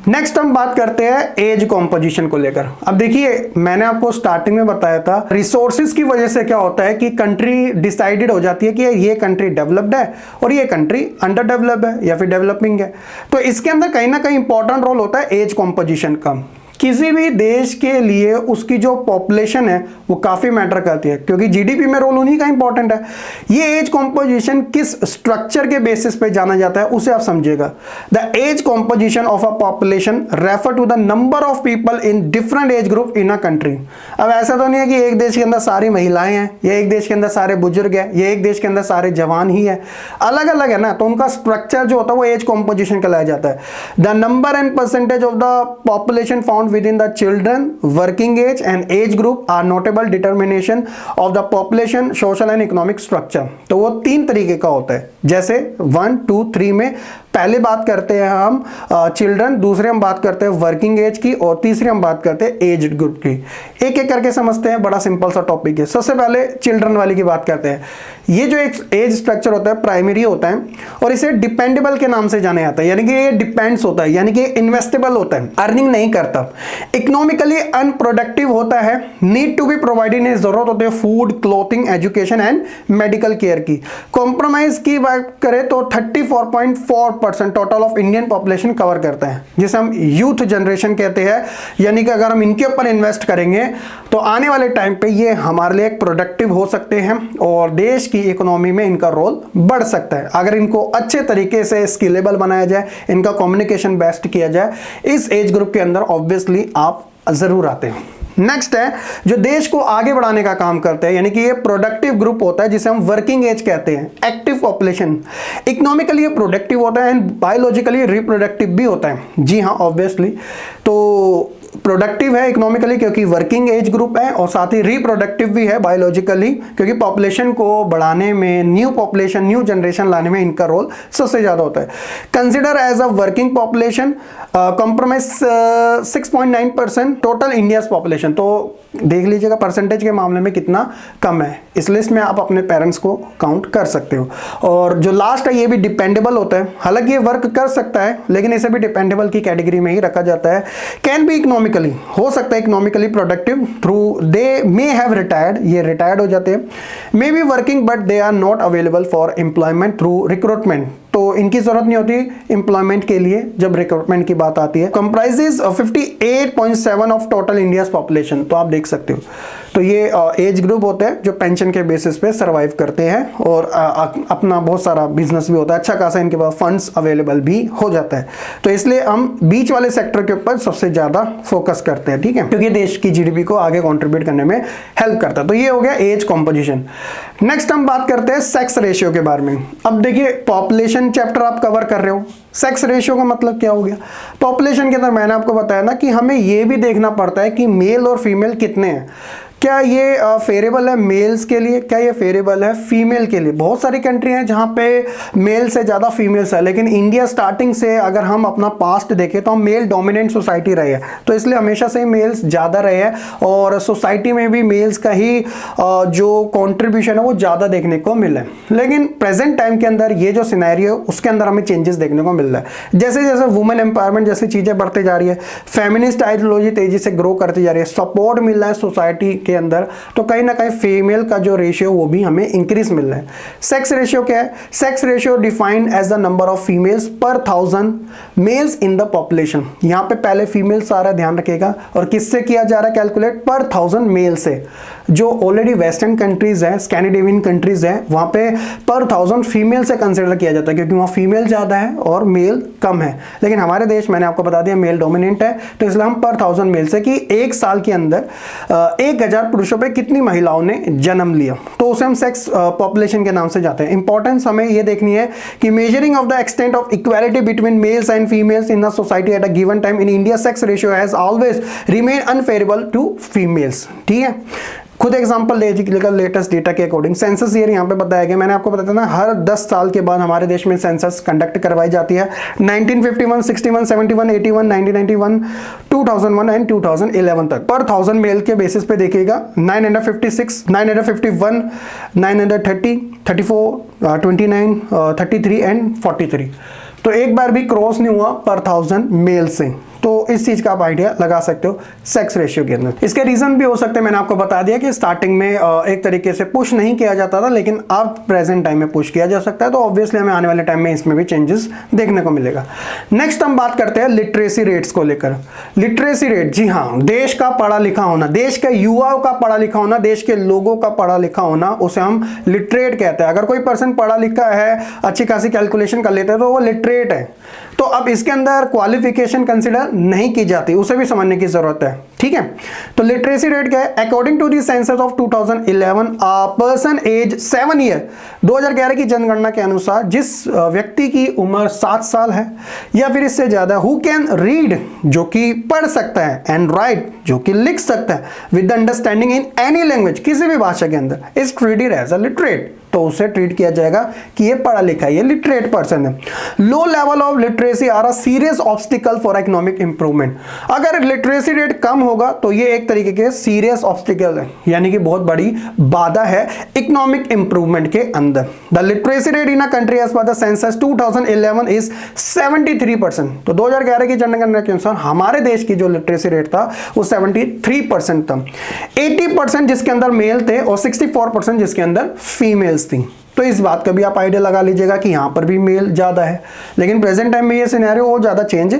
नेक्स्ट हम बात करते हैं एज कॉम्पोजिशन को लेकर। अब देखिए, मैंने आपको स्टार्टिंग में बताया था रिसोर्सेज की वजह से क्या होता है कि कंट्री डिसाइडेड हो जाती है कि ये कंट्री डेवलप्ड है और ये कंट्री अंडर डेवलप्ड है या फिर डेवलपिंग है। तो इसके अंदर कहीं ना कहीं इंपॉर्टेंट रोल होता है एज कॉम्पोजिशन का। किसी भी देश के लिए उसकी जो पॉपुलेशन है वो काफी मैटर करती है, क्योंकि जीडीपी में रोल उन्हीं का इंपॉर्टेंट है। ये एज कॉम्पोजिशन किस स्ट्रक्चर के बेसिस पे जाना जाता है उसे आप समझिएगा। The age composition of a population refer to the number of people in different age group in a country. अब ऐसा तो नहीं है कि एक देश के अंदर सारी महिलाएं हैं, या एक देश के अंदर सारे बुजुर्ग हैं, या एक देश के अंदर सारे जवान ही है, अलग अलग है ना, तो उनका स्ट्रक्चर जो होता है वो एज कॉम्पोजिशन कहलाया जाता है। The number and percentage of the population found within the children, working age and age group are notable determination of the population, social and economic structure। तो वो 3 तरीके का होता है, जैसे 1, 2, 3 में पहले बात करते हैं हम चिल्ड्रन, दूसरे हम बात करते हैं वर्किंग एज की, और तीसरी हम बात करते हैं एज ग्रुप की। एक एक करके समझते हैं, बड़ा सिंपल सा टॉपिक है। सबसे पहले चिल्ड्रन वाली की बात करते हैं। ये जो एक एज स्ट्रक्चर होता है प्राइमरी होता है और इसे डिपेंडेबल के नाम से जाना जाता है, यानी कि ये डिपेंड्स होता है, यानी कि इन्वेस्टेबल होता है, अर्निंग नहीं करता। इकोनॉमिकली अनप्रोडक्टिव होता है, नीड टू बी प्रोवाइडेड, इन्हें जरूरत होती है food, clothing, education and medical care की। कॉम्प्रोमाइज की बात करें तो 34.4% total of Indian population cover करता है, जिसे हम यूथ जनरेशन कहते हैं। यानी कि अगर हम इनके ऊपर इन्वेस्ट करेंगे तो आने वाले टाइम पे ये हमारे लिए एक प्रोडक्टिव हो सकते हैं और देश की इकोनॉमी में इनका रोल बढ़ सकता है, अगर इनको अच्छे तरीके से स्किलेबल बनाया जाए, इनका कम्युनिकेशन बेस्ट किया जाए। इस एज ग्रुप के अंदर ऑब्वियसली आप जरूर आते हैं। नेक्स्ट है जो देश को आगे बढ़ाने का काम करते हैं, यानी कि ये प्रोडक्टिव ग्रुप होता है, जिसे हम वर्किंग एज कहते हैं। एक्टिव पॉपुलेशन, इकोनॉमिकली ये प्रोडक्टिव होता है एंड बायोलॉजिकली रिप्रोडक्टिव भी होता है। जी हाँ, ऑब्वियसली तो प्रोडक्टिव है इकोनॉमिकली क्योंकि वर्किंग एज ग्रुप है, और साथ ही रिप्रोडक्टिव भी है बायोलॉजिकली क्योंकि पॉपुलेशन को बढ़ाने में, न्यू पॉपुलेशन, न्यू जनरेशन लाने में इनका रोल सबसे ज्यादा होता है। Consider as a working population, compromise 6.9% total India population. तो देख लीजिएगा परसेंटेज के मामले में कितना कम है। इस लिस्ट में आप अपने पेरेंट्स को काउंट कर सकते हो। और जो लास्ट है ये भी डिपेंडेबल होता है, हालांकि ये वर्क कर सकता है लेकिन इसे भी डिपेंडेबल की कैटेगरी में ही रखा जाता है। कैन बी इकोनॉमिकली, हो सकता है economically productive through they may have retired, ये रिटायर्ड हो जाते हैं। May be working but they are not available for employment through recruitment, तो इनकी जरूरत नहीं होती एम्प्लॉयमेंट के लिए जब रिक्रूटमेंट की बात आती है। Comprises 58.7 of total India population, तो आप देख सकते हो। तो ये एज ग्रुप होते हैं जो पेंशन के बेसिस पे सरवाइव करते हैं और अपना बहुत सारा बिजनेस भी होता है, अच्छा खासा इनके पास फंड्स अवेलेबल भी हो जाता है। तो इसलिए हम बीच वाले सेक्टर के ऊपर सबसे ज्यादा फोकस करते हैं, ठीक है, क्योंकि देश की जीडीपी को आगे कंट्रीब्यूट करने में हेल्प करता है। तो ये हो गया एज कॉम्पोजिशन। नेक्स्ट हम बात करते हैं सेक्स रेशियो के बारे में। अब देखिए पॉपुलेशन चैप्टर आप कवर कर रहे हो, सेक्स रेशियो का मतलब क्या हो गया? पॉपुलेशन के अंदर मैंने आपको बताया ना कि हमें यह भी देखना पड़ता है कि मेल और फीमेल कितने हैं। क्या ये फेवरेबल है मेल्स के लिए, क्या ये फेवरेबल है फीमेल के लिए? बहुत सारी कंट्री हैं जहां पे मेल से ज़्यादा फीमेल्स है, लेकिन इंडिया स्टार्टिंग से अगर हम अपना पास्ट देखें तो हम मेल डोमिनेंट सोसाइटी रहे हैं, तो इसलिए हमेशा से मेल्स ज़्यादा रहे हैं और सोसाइटी में भी मेल्स का ही जो कॉन्ट्रीब्यूशन है वो ज़्यादा देखने को मिला है। लेकिन प्रेजेंट टाइम के अंदर ये जो सिनेरियो उसके अंदर हमें चेंजेस देखने को मिल रहा है। जैसे जैसे वुमेन एम्पावरमेंट जैसी चीज़ें बढ़ती जा रही है, फेमिनिस्ट आइडियोलॉजी तेजी से ग्रो करती जा रही है, सपोर्ट मिल रहा है सोसाइटी के अंदर, तो कहीं ना कहीं फीमेल का जो रेशियो वो भी हमें इंक्रीज मिल रहा है। सेक्स रेशियो क्या है? Sex ratio defined as the number of females per 1000 males in the population. यहां पे पहले फीमेल सारा ध्यान रखेगा और किससे किया जा रहा है कैलकुलेट? पर 1000 मेल से। जो ऑलरेडी वेस्टर्न कंट्रीज है, स्कैंडिनेवियन कंट्रीज है, वहां पे पर 1000 फीमेल से कंसिडर किया जाता है क्योंकि वहां फीमेल ज्यादा है और मेल कम है। लेकिन हमारे देश, मैंने आपको बता दिया, मेल डोमिनेंट है, तो इसलिए हम पर 1000 मेल से कि एक साल के अंदर 1000 पुरुषों पे कितनी महिलाओं ने जन्म लिया, तो उसे हम सेक्स पॉपुलेशन के नाम से जाते हैं। इंपॉर्टेंस हमें यह देखनी है कि measuring of the extent of equality between males and females in the society at a given time in India, sex ratio has always remain unfavourable to females. ठीक है, खुद एग्जांपल ले लीजिएगा लेटेस्ट डेटा के अकॉर्डिंग। सेंसस ईयर यहाँ पे बताया गया, मैंने आपको बताया था ना, हर 10 साल के बाद हमारे देश में सेंसस कंडक्ट करवाई जाती है। 1951, 61, 71, 81, 1991, 2001 एंड 2011 तक पर 1000 मेल के बेसिस पे देखिएगा 956, 951, 930, 34, 29, 33 एंड 43। तो एक बार भी क्रॉस नहीं हुआ पर 1000 मेल से। तो इस चीज का आप आइडिया लगा सकते हो सेक्स रेशियो के अंदर। इसके रीजन भी हो सकते हैं, मैंने आपको बता दिया कि स्टार्टिंग में एक तरीके से पुश नहीं किया जाता था, लेकिन अब प्रेजेंट टाइम में पुश किया जा सकता है, तो ऑब्वियसली हमें आने वाले टाइम में इसमें भी चेंजेस देखने को मिलेगा। नेक्स्ट हम बात करते हैं लिटरेसी रेट्स को लेकर। लिटरेसी रेट, जी हाँ, देश का पढ़ा लिखा होना, देश के युवाओं का पढ़ा लिखा होना, देश के लोगों का पढ़ा लिखा होना, उसे हम लिटरेट कहते हैं। अगर कोई पर्सन पढ़ा लिखा है, अच्छी खासी कैलकुलेशन कर लेता है, तो वो लिटरेट है। तो अब इसके अंदर क्वालिफिकेशन कंसिडर नहीं की जाती, उसे भी समझने की जरूरत है। ठीक है, तो लिटरेसी रेट क्या है? According to the census of 2011, a person age 7 year, 2011 की जनगणना के अनुसार जिस व्यक्ति की उम्र 7 साल है या फिर इससे ज्यादा, हु कैन रीड, जो कि पढ़ सकता है, एंड राइट, जो कि लिख सकता है, with the understanding in any language, किसी भी भाषा के अंदर, is treated as a literate. तो उसे ट्रीट किया जाएगा कि ये पढ़ा लिखा है, ये लिटरेट पर्सन है। Low level of literacy are a serious obstacle for economic improvement. अगर लिटरेसी रेट कम होगा तो ये एक तरीके के सीरियस ऑब्स्टिकल है, यानी कि बहुत बड़ी बाधा है इकोनॉमिक इंप्रूवमेंट के अंदर। The literacy rate in a country as per the census 2011 is 73%। तो 2011 की जनगणना के अनुसार हमारे देश की जो लिटरेसी रेट था वो 73% था। 80% जिसके अंदर मेल थे और 64% जिसके अंदर फीमेल्स थी। तो इस बात का भी आप आइडिया लगा लीजिएगा कि यहाँ पर भी मेल ज़्यादा है, लेकिन प्रेजेंट टाइम में ये सिनेरियो और ज़्यादा चेंज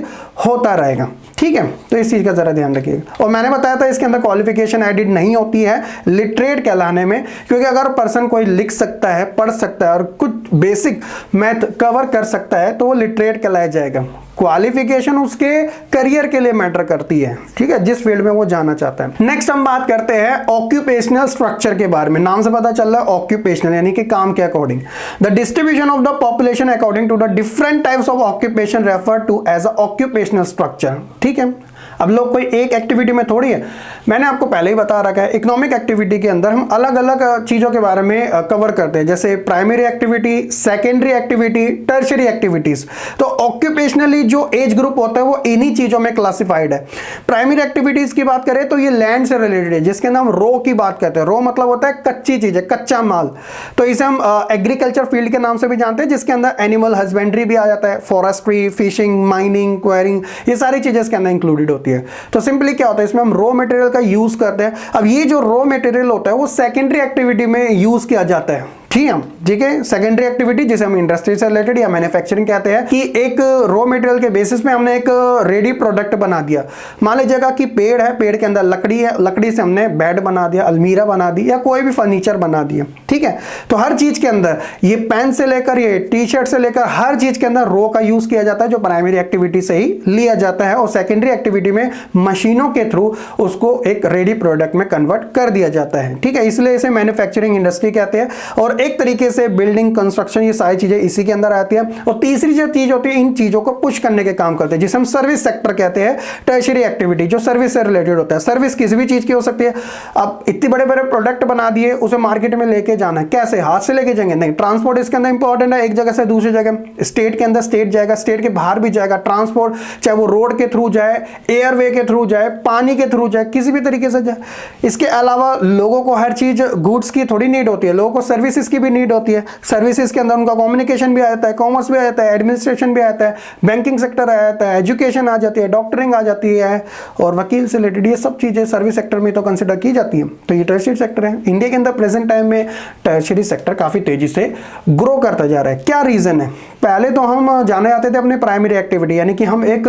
होता रहेगा। ठीक है, तो इस चीज़ का ज़रा ध्यान रखिएगा। और मैंने बताया था इसके अंदर क्वालिफिकेशन एडिट नहीं होती है लिटरेट कहलाने में, क्योंकि अगर पर्सन कोई लिख सकता है, पढ़ सकता है और कुछ बेसिक मैथ कवर कर सकता है तो वो लिटरेट कहलाया जाएगा। क्वालिफिकेशन उसके करियर के लिए मैटर करती है, ठीक है, जिस फील्ड में वो जाना चाहता है। नेक्स्ट हम बात करते हैं ऑक्यूपेशनल स्ट्रक्चर के बारे में। नाम से पता चल रहा है ऑक्यूपेशनल यानी कि काम के according. The distribution of the population according to the different types of occupation refer to as a occupational structure. ठीक है, अब लोग कोई एक एक्टिविटी में थोड़ी है, मैंने आपको पहले ही बता रखा है इकोनॉमिक एक्टिविटी के अंदर हम अलग अलग चीज़ों के बारे में कवर करते हैं, जैसे primary activity, secondary activity, tertiary activities. तो ऑक्यूपेशनली जो एज ग्रुप होता है वो इन्हीं चीज़ों में क्लासिफाइड है। प्राइमरी एक्टिविटीज की बात करें तो ये लैंड से रिलेटेड है, जिसके अंदर हम रो की बात करते हैं। रो मतलब होता है कच्ची चीज़ें, कच्चा माल। तो इसे हम एग्रीकल्चर फील्ड के नाम से भी जानते हैं, जिसके अंदर एनिमल हस्बेंड्री भी आ जाता है, फॉरेस्ट्री, फिशिंग, माइनिंग, क्वेरिंग, ये सारी चीज़ें इसके अंदर इंक्लूडेड होती है। तो सिंपली क्या होता है, इसमें हम रॉ मटेरियल का यूज करते हैं। अब ये जो रॉ मटेरियल होता है वो सेकेंडरी एक्टिविटी में यूज किया जाता है। ठीक है, सेकेंडरी एक्टिविटी जिसे हम इंडस्ट्री से रिलेटेड या मैन्युफैक्चरिंग कहते हैं, कि एक रॉ मटेरियल के बेसिस पे हमने एक रेडी प्रोडक्ट बना दिया। मान लीजिएगा कि पेड़ है, पेड़ के अंदर लकड़ी है, लकड़ी से हमने बेड बना दिया, अलमीरा बना दी या कोई भी फर्नीचर बना दिया। ठीक है, तो हर चीज के अंदर ये पेन से लेकर ये टी शर्ट से लेकर हर चीज के अंदर रॉ का यूज किया जाता है, जो प्राइमरी एक्टिविटी से ही लिया जाता है, और सेकेंडरी एक्टिविटी में मशीनों के थ्रू उसको एक रेडी प्रोडक्ट में कन्वर्ट कर दिया जाता है। ठीक है, इसलिए इसे मैन्युफैक्चरिंग इंडस्ट्री कहते हैं। और एक तरीके से बिल्डिंग, कंस्ट्रक्शन, ये सारी चीजें इसी के अंदर आती है। और तीसरी जो चीज होती है, इन चीजों को पुश करने के काम करते हैं, जिसे हम सर्विस सेक्टर कहते हैं। टर्शरी एक्टिविटी जो सर्विस से रिलेटेड होता है। सर्विस किसी भी चीज की हो सकती है। अब इतने बड़े बड़े प्रोडक्ट बना दिए, उसे मार्केट में लेके जाना है, कैसे, हाथ से लेके जाएंगे? नहीं, ट्रांसपोर्ट इसके अंदर इंपॉर्टेंट है। एक जगह से दूसरी जगह, स्टेट के अंदर स्टेट जाएगा, स्टेट के बाहर भी जाएगा ट्रांसपोर्ट, चाहे वो रोड के थ्रू जाए, एयरवे के थ्रू जाए, पानी के थ्रू जाए, किसी भी तरीके से जाए। इसके अलावा लोगों को हर चीज गुड्स की थोड़ी नीड होती है, लोगों को सर्विसेज की भी नीड होती है। सर्विसेज के अंदर उनका कम्युनिकेशन भी आ जाता है, कॉमर्स भी आ जाता है, एडमिनिस्ट्रेशन भी आ जाता है, बैंकिंग सेक्टर आ जाता है, एजुकेशन आ जाती है, डॉक्टरिंग आ जाती है, और वकील से रिलेटेड ये सब चीजें सर्विस सेक्टर में तो कंसिडर की जाती है। तो ये टर्शरी सेक्टर है। इंडिया के अंदर प्रेजेंट टाइम में टर्शरी सेक्टर काफी तेजी से ग्रो करता जा रहा है। क्या रीजन है? पहले तो हम जाने जाते थे अपने प्राइमरी एक्टिविटी, यानी कि हम एक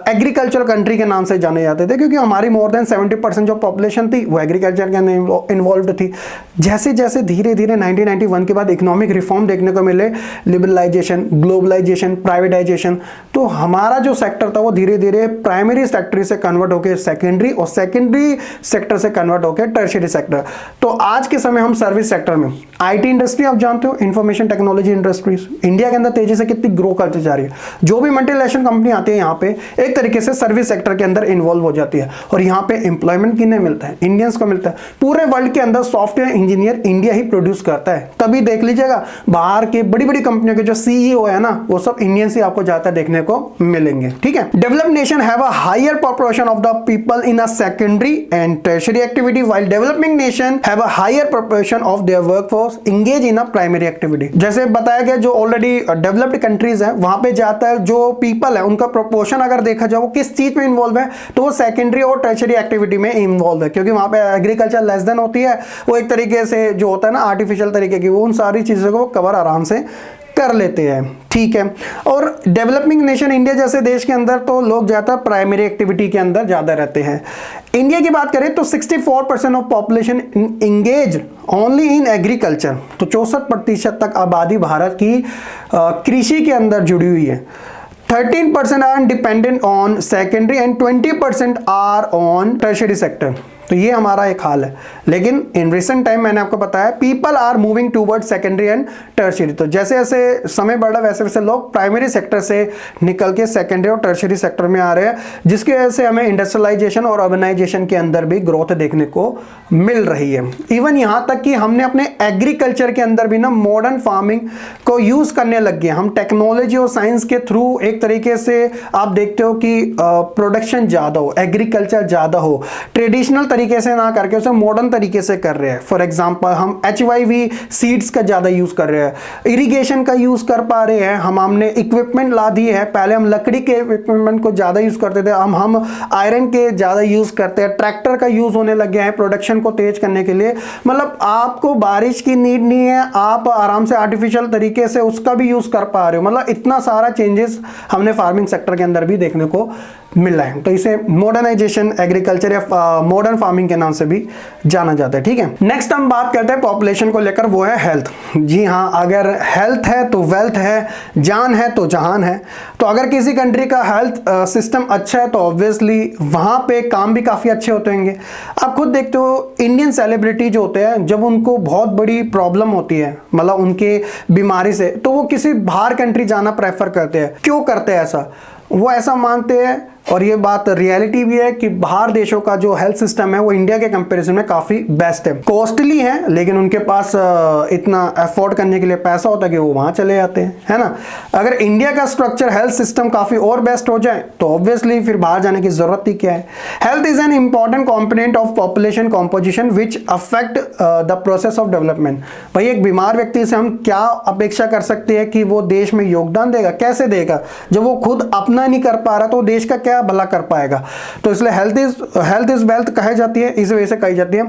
एग्रीकल्चर कंट्री के नाम से जाने जाते थे, क्योंकि हमारी मोर देन 70% जो पॉपुलेशन थी वो एग्रीकल्चर के अंदर इन्वॉल्व थी। जैसे जैसे धीरे धीरे 1991 के बाद इकोनॉमिक रिफॉर्म देखने को मिले, लिबरलाइजेशन, ग्लोबलाइजेशन, प्राइवेटाइजेशन, तो हमारा जो सेक्टर था वो धीरे धीरे प्राइमरी सेक्टर से कन्वर्ट होकर सेकेंडरी, और सेकेंडरी सेक्टर से कन्वर्ट होकर टर्शरी सेक्टर। तो आज के समय हम सर्विस सेक्टर में, आईटी इंडस्ट्री आप जानते हो, इंफॉर्मेशन टेक्नोलॉजी इंडस्ट्रीज इंडिया के अंदर तेजी से कितनी ग्रो करती जा रही है। जो भी मल्टीनेशनल कंपनी आती है यहाँ पे एक तरीके से सर्विस सेक्टर के अंदर इन्वॉल्व हो जाती है, और यहाँ पे एम्प्लॉयमेंट किन्हें मिलता है? इंडियंस को मिलता है। पूरे वर्ल्ड के अंदर सॉफ्टवेयर इंजीनियर इंडिया ही प्रोड्यूस करता है। तभी देख लीजिएगा बाहर की बड़ी बड़ी कंपनियों के जो सीईओ है ना, वो सब इंडियंस ही आपको ज्यादा देखने को मिलेंगे। ठीक है, developed nation have a higher proportion of the people in a secondary and tertiary activity, while developing nation have a higher proportion of their workforce engage in a primary activity. जैसे बताया गया, जो ऑलरेडी डेवलप्ड कंट्रीज है वहां पे जाता है जो पीपल है उनका प्रोपोर्शन अगर देखा जाए वो किस चीज में इन्वॉल्व है, तो वो सेकेंडरी और टर्शरी एक्टिविटी में इन्वॉल्व है, क्योंकि वहां पे एग्रीकल्चर लेस देन होती है। वो एक तरीके से जो होता है ना आर्टिफिशियल तरीके की, वो उन सारी चीजों को कवर आराम से कर लेते हैं। ठीक है, और डेवलपिंग नेशन इंडिया जैसे देश के अंदर तो लोग ज्यादा प्राइमरी एक्टिविटी के अंदर ज्यादा रहते हैं। इंडिया की बात करें तो 64% of population engage only in agriculture, तो 64% तक आबादी भारत की कृषि के अंदर जुड़ी हुई है। 13% are dependent on secondary and 20% are on tertiary sector. तो ये हमारा एक हाल है। लेकिन इन रिसेंट टाइम मैंने आपको बताया people are moving toward secondary and tertiary. तो जैसे जैसे समय बढ़ रहा है वैसे वैसे लोग प्राइमरी सेक्टर से निकल के सेकेंडरी और टर्शियरी सेक्टर में आ रहे हैं, जिसकी वजह से हमें इंडस्ट्रियलाइजेशन और अर्बनाइजेशन के अंदर भी ग्रोथ देखने को मिल रही है। इवन यहाँ तक कि हमने अपने एग्रीकल्चर के अंदर भी ना मॉडर्न फार्मिंग को यूज करने लग गए। हम टेक्नोलॉजी और साइंस के थ्रू एक तरीके से आप देखते हो कि प्रोडक्शन ज्यादा हो, एग्रीकल्चर ज्यादा हो, ट्रेडिशनल तरीके से ना करके उसे मॉडर्न तरीके से कर रहे हैं। फॉर एग्जांपल हम HYV सीड्स का ज्यादा यूज कर रहे हैं, इरिगेशन का यूज कर पा रहे हैं, हमने इक्विपमेंट ला दी है। पहले हम लकड़ी के इक्विपमेंट को ज्यादा यूज करते थे, हम आयरन के ज्यादा यूज करते हैं, ट्रैक्टर का यूज होने लग गया है प्रोडक्शन को तेज करने के लिए। मतलब आपको बारिश की नीड नहीं है, आप आराम से आर्टिफिशियल तरीके से उसका भी यूज कर पा रहे हो। मतलब इतना सारा चेंजेस हमने फार्मिंग सेक्टर के अंदर भी देखने को मिल रहा है। तो इसे मॉडर्नाइजेशन एग्रीकल्चर या मॉडर्न फार्मिंग के नाम से भी जाना जाता है। ठीक है, नेक्स्ट हम बात करते हैं पॉपुलेशन को लेकर, वो है हेल्थ। जी हाँ, अगर हेल्थ है तो वेल्थ है, जान है तो जहान है। तो अगर किसी कंट्री का हेल्थ सिस्टम अच्छा है तो ऑब्वियसली वहां पे काम भी काफी अच्छे होते होंगे। आप खुद देखते हो इंडियन सेलिब्रिटी जो होते हैं, जब उनको बहुत बड़ी प्रॉब्लम होती है, मतलब उनके बीमारी से, तो वो किसी बाहर कंट्री जाना प्रेफर करते हैं। क्यों करते हैं ऐसा? वो ऐसा मानते हैं, और ये बात रियलिटी भी है, कि बाहर देशों का जो हेल्थ सिस्टम है वो इंडिया के कंपैरिजन में काफी बेस्ट है। कॉस्टली है लेकिन उनके पास इतना अफोर्ड करने के लिए पैसा होता है कि वो वहां चले जाते हैं, है ना। अगर इंडिया का स्ट्रक्चर हेल्थ सिस्टम काफी और बेस्ट हो जाए तो ऑब्वियसली फिर बाहर जाने की जरूरत ही क्या है। Health is an important component of population composition which affect the process of development. भाई एक बीमार व्यक्ति से हम क्या अपेक्षा कर सकते हैं कि वो देश में योगदान देगा? कैसे देगा जब वो खुद अपना नहीं कर पा रहा, तो देश का क्या भला कर पाएगा? तो इसलिए हेल्थ इज वेल्थ कही जाती है, इस वजह से कही जाती है।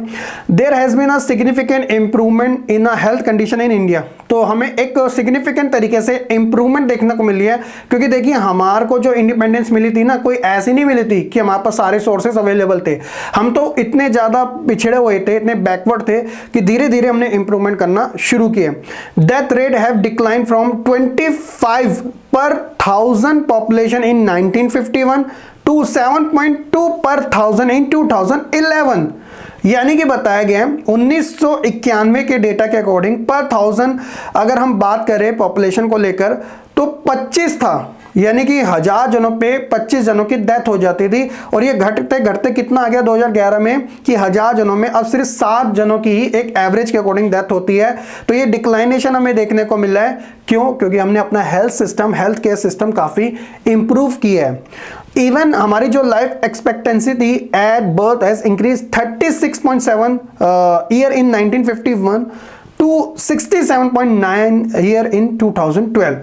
There has been a significant improvement in a health condition in India. तो हमें एक सिग्निफिकेंट तरीके से इंप्रूवमेंट देखने को मिली है, क्योंकि देखिए हमारे को जो इंडिपेंडेंस मिली थी ना, कोई ऐसी नहीं मिली थी कि हमारे पास सारे सोर्सेस अवेलेबल थे। हम तो इतने ज्यादा पिछड़े हुए थे, इतने बैकवर्ड थे कि धीरे धीरे हमने इंप्रूवमेंट करना शुरू किया। Death rate have decline from 25 per 1000 population in 1951 to 7.2 per 1000 in 2011। यानी कि बताया गया है 1991 के डेटा के अकॉर्डिंग पर 1000 अगर हम बात करें पॉपुलेशन को लेकर तो 25 था, यानी कि 1000 जनों पे 25 जनों की डेथ हो जाती थी। और ये घटते घटते कितना आ गया 2011 में कि 1000 जनों में अब सिर्फ 7 जनों की ही एक एवरेज के अकॉर्डिंग डेथ होती है। तो ये डिक्लाइनेशन हमें देखने को मिला है। क्यों? क्योंकि हमने अपना हेल्थ केयर सिस्टम काफी इंप्रूव किया है। इवन हमारी जो लाइफ एक्सपेक्टेंसी थी at birth has increase 36.7 year in 1951 to 67.9 year in 2012।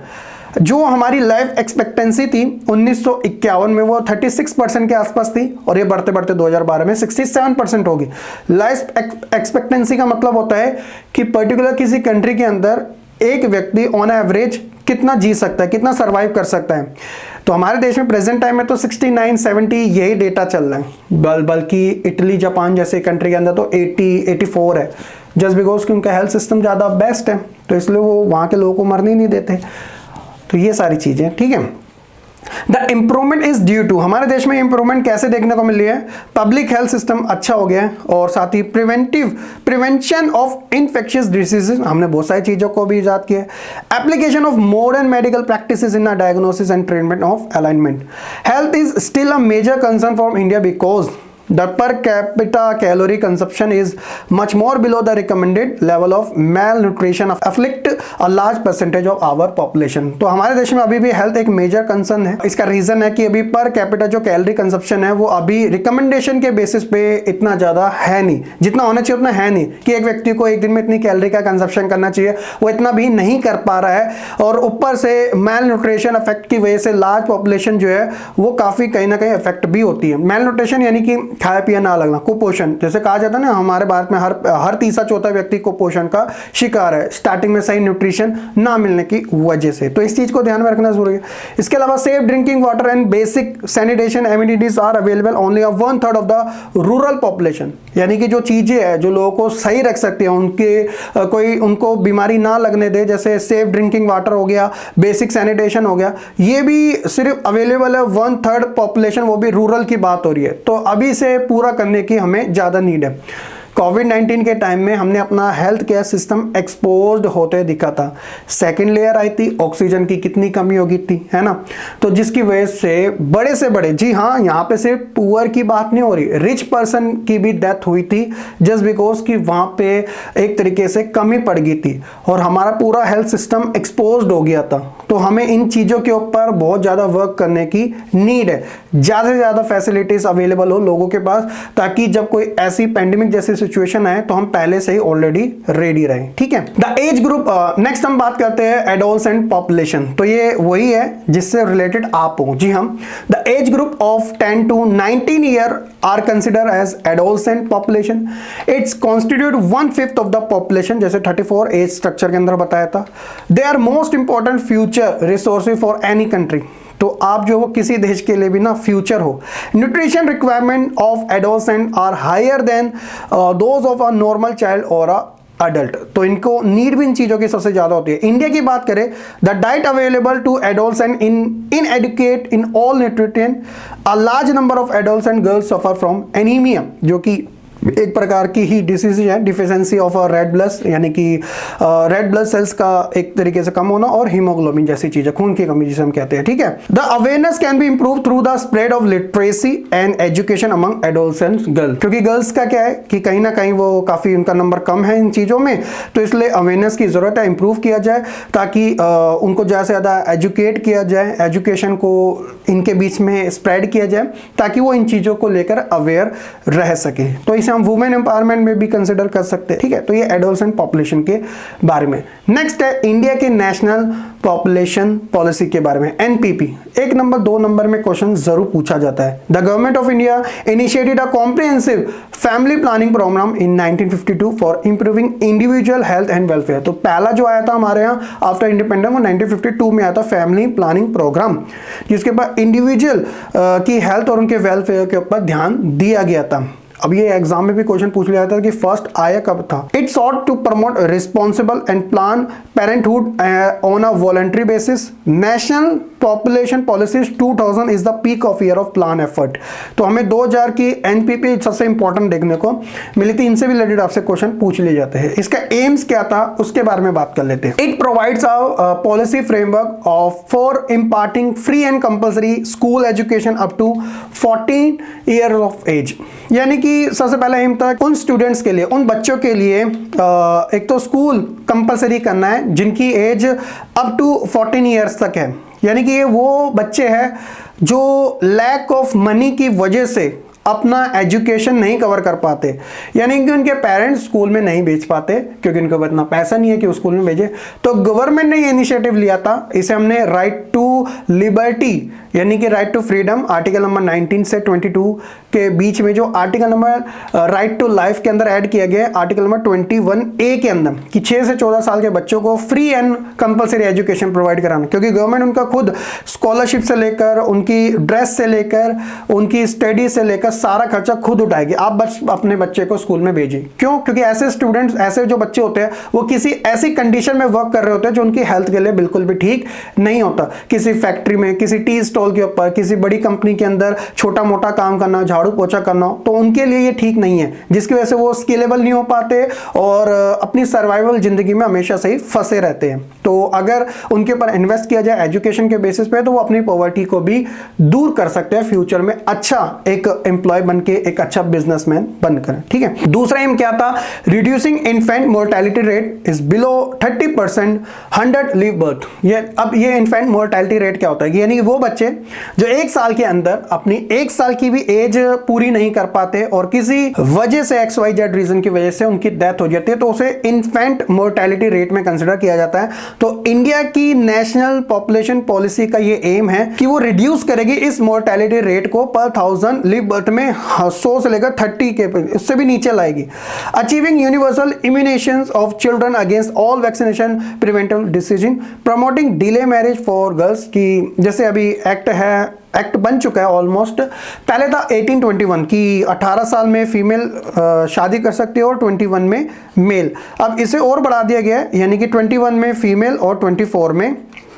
जो हमारी लाइफ एक्सपेक्टेंसी थी 1951 में वो 36% के आसपास थी, और ये बढ़ते बढ़ते 2012 में 67% होगी। लाइफ एक्सपेक्टेंसी का मतलब होता है कि पर्टिकुलर किसी कंट्री के अंदर एक व्यक्ति ऑन एवरेज कितना जी सकता है, कितना सरवाइव कर सकता है। तो हमारे देश में प्रेजेंट टाइम में तो 69-70 यही डेटा चल रहा है, बल्कि इटली जापान जैसे कंट्री के अंदर तो 80-84 है, जस्ट बिकॉज कि उनका हेल्थ सिस्टम ज़्यादा बेस्ट है, तो इसलिए वो वहाँ के लोगों को मरने ही नहीं देते। तो ये सारी चीज़ें ठीक है। The improvement is due to, हमारे देश में इम्प्रूवमेंट कैसे देखने को मिल रही है? पब्लिक हेल्थ सिस्टम अच्छा हो गया है, और साथ ही प्रिवेंशन ऑफ इन्फेक्शियस डिसीजेज, हमने बहुत सारी चीज़ों को भी ईजाद किया है। Application of modern medical practices in diagnosis and treatment of alignment. Health is still a major concern for India because the per capita calorie consumption is much more below the recommended level of malnutrition afflict a large percentage of our population। तो हमारे देश में अभी भी health एक major concern है। इसका reason है कि अभी पर कैपिटा जो कैलोरी कंजप्शन है वो अभी रिकमेंडेशन के बेसिस पे इतना ज्यादा है नहीं, जितना होना चाहिए उतना है नहीं, कि एक व्यक्ति को एक दिन में इतनी कैलोरी का कंजप्शन करना चाहिए, वो इतना भी नहीं कर पा रहा है। और ऊपर से मेल न्यूट्रिशन इफेक्ट की वजह से लार्ज पॉपुलेशन जो है वो काफी कहीं ना कहीं इफेक्ट भी होती है। मेल न्यूट्रिशन यानी कि खाया पिया ना लगना, कुपोषण जैसे कहा जाता है ना, हमारे भारत में हर तीसरा चौथा व्यक्ति कुपोषण का शिकार है, स्टार्टिंग में सही न्यूट्रिशन ना मिलने की वजह से। तो इस चीज को ध्यान में रखना जरूरी है। इसके अलावा safe drinking water and basic sanitation amenities are available only of 1/3 of the rural population. यानी कि जो चीजें हैं जो लोगों को सही रख सकती है, उनके कोई उनको बीमारी ना लगने दे, जैसे सेफ ड्रिंकिंग वाटर हो गया, बेसिक सैनिटेशन हो गया, ये भी सिर्फ अवेलेबल है 1/3 पॉपुलेशन, वो भी रूरल की बात हो रही है। तो अभी इसे पूरा करने की हमें ज़्यादा नीड है। कोविड-19 के टाइम में हमने अपना हेल्थ केयर सिस्टम एक्सपोज्ड होते दिखा था। सेकेंड लेयर आई थी, ऑक्सीजन की कितनी कमी होगी थी, है ना। तो जिसकी वजह से बड़े, जी हाँ, यहाँ पे सिर्फ पुअर की बात नहीं हो रही, रिच पर्सन की भी डेथ हुई थी जस्ट बिकॉज कि वहाँ पे एक तरीके से कमी पड़ गई थी और हमारा पूरा हेल्थ सिस्टम एक्सपोज्ड हो गया था। तो हमें इन चीज़ों के ऊपर बहुत ज़्यादा वर्क करने की नीड है, ज़्यादा से ज़्यादा फैसिलिटीज़ अवेलेबल हो लोगों के पास, ताकि जब कोई ऐसी पेंडेमिक जैसी सिचुएशन है तो हम पहले से ही ऑलरेडी रेडी रहें। ठीक है। द एज ग्रुप, नेक्स्ट हम बात करते हैं एडोलसेंट पॉपुलेशन। तो ये वही है जिससे रिलेटेड आप हो। जी हम, the age group of 10 to 19 year are consider as adolescent population. It's constitute 1/5 of the population, जैसे 34 एज स्ट्रक्चर के अंदर बताया था। They are most important future resources for any country. तो आप जो किसी देश के लिए भी ना फ्यूचर हो। Nutrition requirement of adolescent are higher than those of a normal child और अ अडल्ट। तो इनको नीड भी इन चीज़ों की सबसे ज़्यादा होती है। इंडिया की बात करें, the diet available to adolescent inadequate in all nutrient, a large number of adolescent girls suffer from anaemia, जो कि एक प्रकार की ही डिसीज है, डिफिशियंसी ऑफ रेड ब्लड, यानी कि रेड ब्लड सेल्स का एक तरीके से कम होना, और हीमोग्लोबिन जैसी चीजें, खून की कमी जिसे हम कहते हैं। ठीक है। The awareness can be improve through the spread of literacy and education among adolescent girl, क्योंकि गर्ल्स का क्या है कि कहीं ना कहीं वो काफी उनका नंबर कम है इन चीजों में, तो इसलिए अवेयरनेस की जरूरत है, इंप्रूव किया जाए ताकि उनको ज़्यादा से ज़्यादा एजुकेट किया जाए, एजुकेशन को इनके बीच में स्प्रेड किया जाए ताकि वो इन चीज़ों को लेकर अवेयर रह सके। तो इसे हम वुमेन एम्पावरमेंट में भी कंसिडर कर सकते हैं। ठीक है। तो ये एडोलसेंट पॉपुलेशन के बारे में। नेक्स्ट है इंडिया के नेशनल पॉपुलेशन पॉलिसी के बारे में, एनपीपी। 1 नंबर 2 नंबर में क्वेश्चन जरूर पूछा जाता है। The government of India initiated a comprehensive family planning programme in 1952 for improving individual health and welfare. तो पहला जो आया था हमारे यहाँ आफ्टर इंडिपेंडेंस वो 1952 में आया था, फैमिली प्लानिंग प्रोग्राम, जिसके बाद इंडिविजुअल की हेल्थ और उनके वेलफेयर के ऊपर ध्यान दिया गया था। अब ये एग्जाम में भी क्वेश्चन पूछ लिया था कि फर्स्ट आया कब था। It sought to promote responsible and plan parenthood on a voluntary basis. National population policies 2000 is the peak of year of plan effort. तो हमें 2000 की एनपीपी सबसे इंपॉर्टेंट देखने को मिली थी, इनसे भी रिलेटेड आपसे क्वेश्चन पूछ लिए जाते हैं। इसका एम्स क्या था उसके बारे में बात कर लेते हैं। It provides a policy framework of for imparting free and compulsory school education up to 14 year of age. यानी कि सबसे पहला एम था उन स्टूडेंट्स के लिए, उन बच्चों के लिए एक तो स्कूल कंपलसरी करना है जिनकी एज अप टू 14 ईयर्स तक है। यानी कि ये वो बच्चे हैं जो लैक ऑफ मनी की वजह से अपना एजुकेशन नहीं कवर कर पाते, यानी कि उनके पेरेंट्स स्कूल में नहीं भेज पाते क्योंकि उनको इतना पैसा नहीं है कि वो स्कूल में भेजे। तो गवर्नमेंट ने ये इनिशिएटिव लिया था, इसे हमने राइट टू लिबर्टी यानी कि right to freedom article number 19 से 22 के बीच में जो article number right to life के अंदर ऐड किया गया है आर्टिकल नंबर 21A के अंदर कि 6 से 14 साल के बच्चों को free and compulsory education provide कराना, क्योंकि गवर्नमेंट उनका खुद स्कॉलरशिप से लेकर उनकी ड्रेस से लेकर उनकी स्टडी से लेकर सारा खर्चा खुद उठाएगी। आप बस अपने बच्चे को स्कूल में भेजिए। क्यों? क्योंकि ऐसे स्टूडेंट्स, ऐसे जो बच्चे होते हैं वो किसी ऐसी कंडीशन में वर्क कर रहे होते हैं जो उनकी हेल्थ के लिए बिल्कुल भी ठीक नहीं होता। किसी फैक्ट्री में, किसी टी स्टॉल के ऊपर, किसी बड़ी कंपनी के अंदर छोटा मोटा काम करना, झाड़ू पोछा करना, तो उनके लिए ये ठीक नहीं है, जिसकी वजह से वो स्केलेबल नहीं हो पाते और अपनी सर्वाइवल जिंदगी में हमेशा से ही फंसे रहते हैं। तो अगर उनके ऊपर इन्वेस्ट किया जाए एजुकेशन के बेसिस पे तो वो अपनी पॉवर्टी को भी दूर कर सकते हैं, फ्यूचर में अच्छा एक एम्प्लॉय बन के एक अच्छा बिजनेसमैन बनकर। ठीक है। दूसरा एम क्या था? Reducing infant mortality rate is below 30% 100 leave birth. ये इन्फेंट मोर्टेलिटी रेट क्या होता है? यानी कि वो बच्चे जो 1 साल के अंदर अपनी 1 साल की भी एज पूरी नहीं कर पाते और किसी वजह से XYZ रीजन की वजह से उनकी डेथ हो जाती है तो उसे इन्फेंट मोर्टेलिटी रेट में कंसिडर किया जाता है। तो इंडिया की नेशनल पॉपुलेशन पॉलिसी का ये एम है कि वो रिड्यूस करेगी इस मोर्टेलिटी रेट को पर 1000 लीव बर्थ में 100 से लेकर 30 के, उससे भी नीचे लाएगी। Achieving universal immunisation of children against all vaccination preventive decision, promoting delay marriage for girls की जैसे अभी एक्ट बन चुका है ऑलमोस्ट। पहले था 1821 की 18 साल में फीमेल शादी कर सकती है और 21 में मेल। अब इसे और बढ़ा दिया गया है यानी कि 21 में फीमेल और 24 में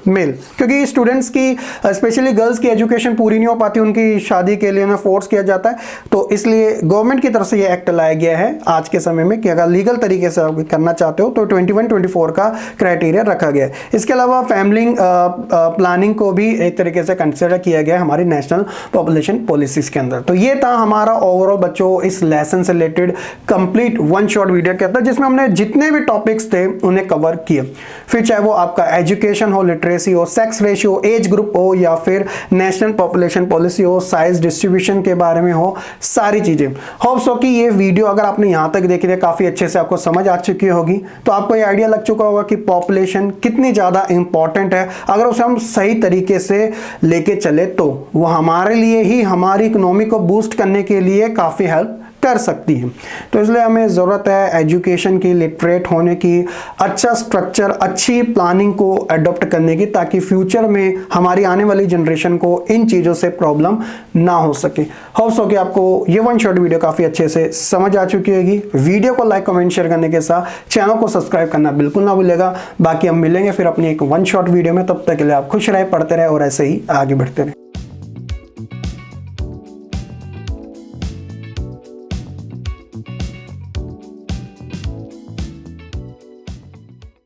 मेल, क्योंकि स्टूडेंट्स की स्पेशली गर्ल्स की एजुकेशन पूरी नहीं हो पाती, उनकी शादी के लिए उन्हें फोर्स किया जाता है। तो इसलिए गवर्नमेंट की तरफ से ये एक्ट लाया गया है आज के समय में कि अगर लीगल तरीके से आप करना चाहते हो तो 21-24 का क्राइटेरिया रखा गया है। इसके अलावा फैमिली प्लानिंग को भी एक तरीके से कंसिडर किया गया है हमारी नेशनल पॉपुलेशन पॉलिसीज के अंदर। तो ये था हमारा ओवरऑल बच्चों इस लेसन से related complete one shot video के अंदर, जिसमें हमने जितने भी टॉपिक्स थे उन्हें कवर किए। फिर चाहे वो आपका एजुकेशन हो, लिटरेसी हो, सेक्स रेशियो, एज ग्रुप हो, या फिर नेशनल पॉपुलेशन पॉलिसी हो, साइज डिस्ट्रीब्यूशन के बारे में हो, सारी चीजें। होप सो कि ये वीडियो अगर आपने यहां तक देखी है काफी अच्छे से आपको समझ आ चुकी होगी, तो आपको ये आइडिया लग चुका होगा कि पॉपुलेशन कितनी ज्यादा इंपॉर्टेंट है। अगर उसे हम सही तरीके से लेके चले तो वो हमारे लिए ही, हमारी इकोनॉमी को बूस्ट करने के लिए काफी हेल्प कर सकती है। तो इसलिए हमें ज़रूरत है एजुकेशन की, लिटरेट होने की, अच्छा स्ट्रक्चर, अच्छी प्लानिंग को अडॉप्ट करने की, ताकि फ्यूचर में हमारी आने वाली जनरेशन को इन चीज़ों से प्रॉब्लम ना हो सके। होप्स हो कि आपको ये वन शॉट वीडियो काफ़ी अच्छे से समझ आ चुकी होगी। वीडियो को लाइक, कमेंट, शेयर करने के साथ चैनल को सब्सक्राइब करना बिल्कुल ना भूलिएगा। बाकी हम मिलेंगे फिर अपनी एक वन शॉट वीडियो में, तब तक के लिए आप खुश रहे, पढ़ते रहे और ऐसे ही आगे बढ़ते रहे।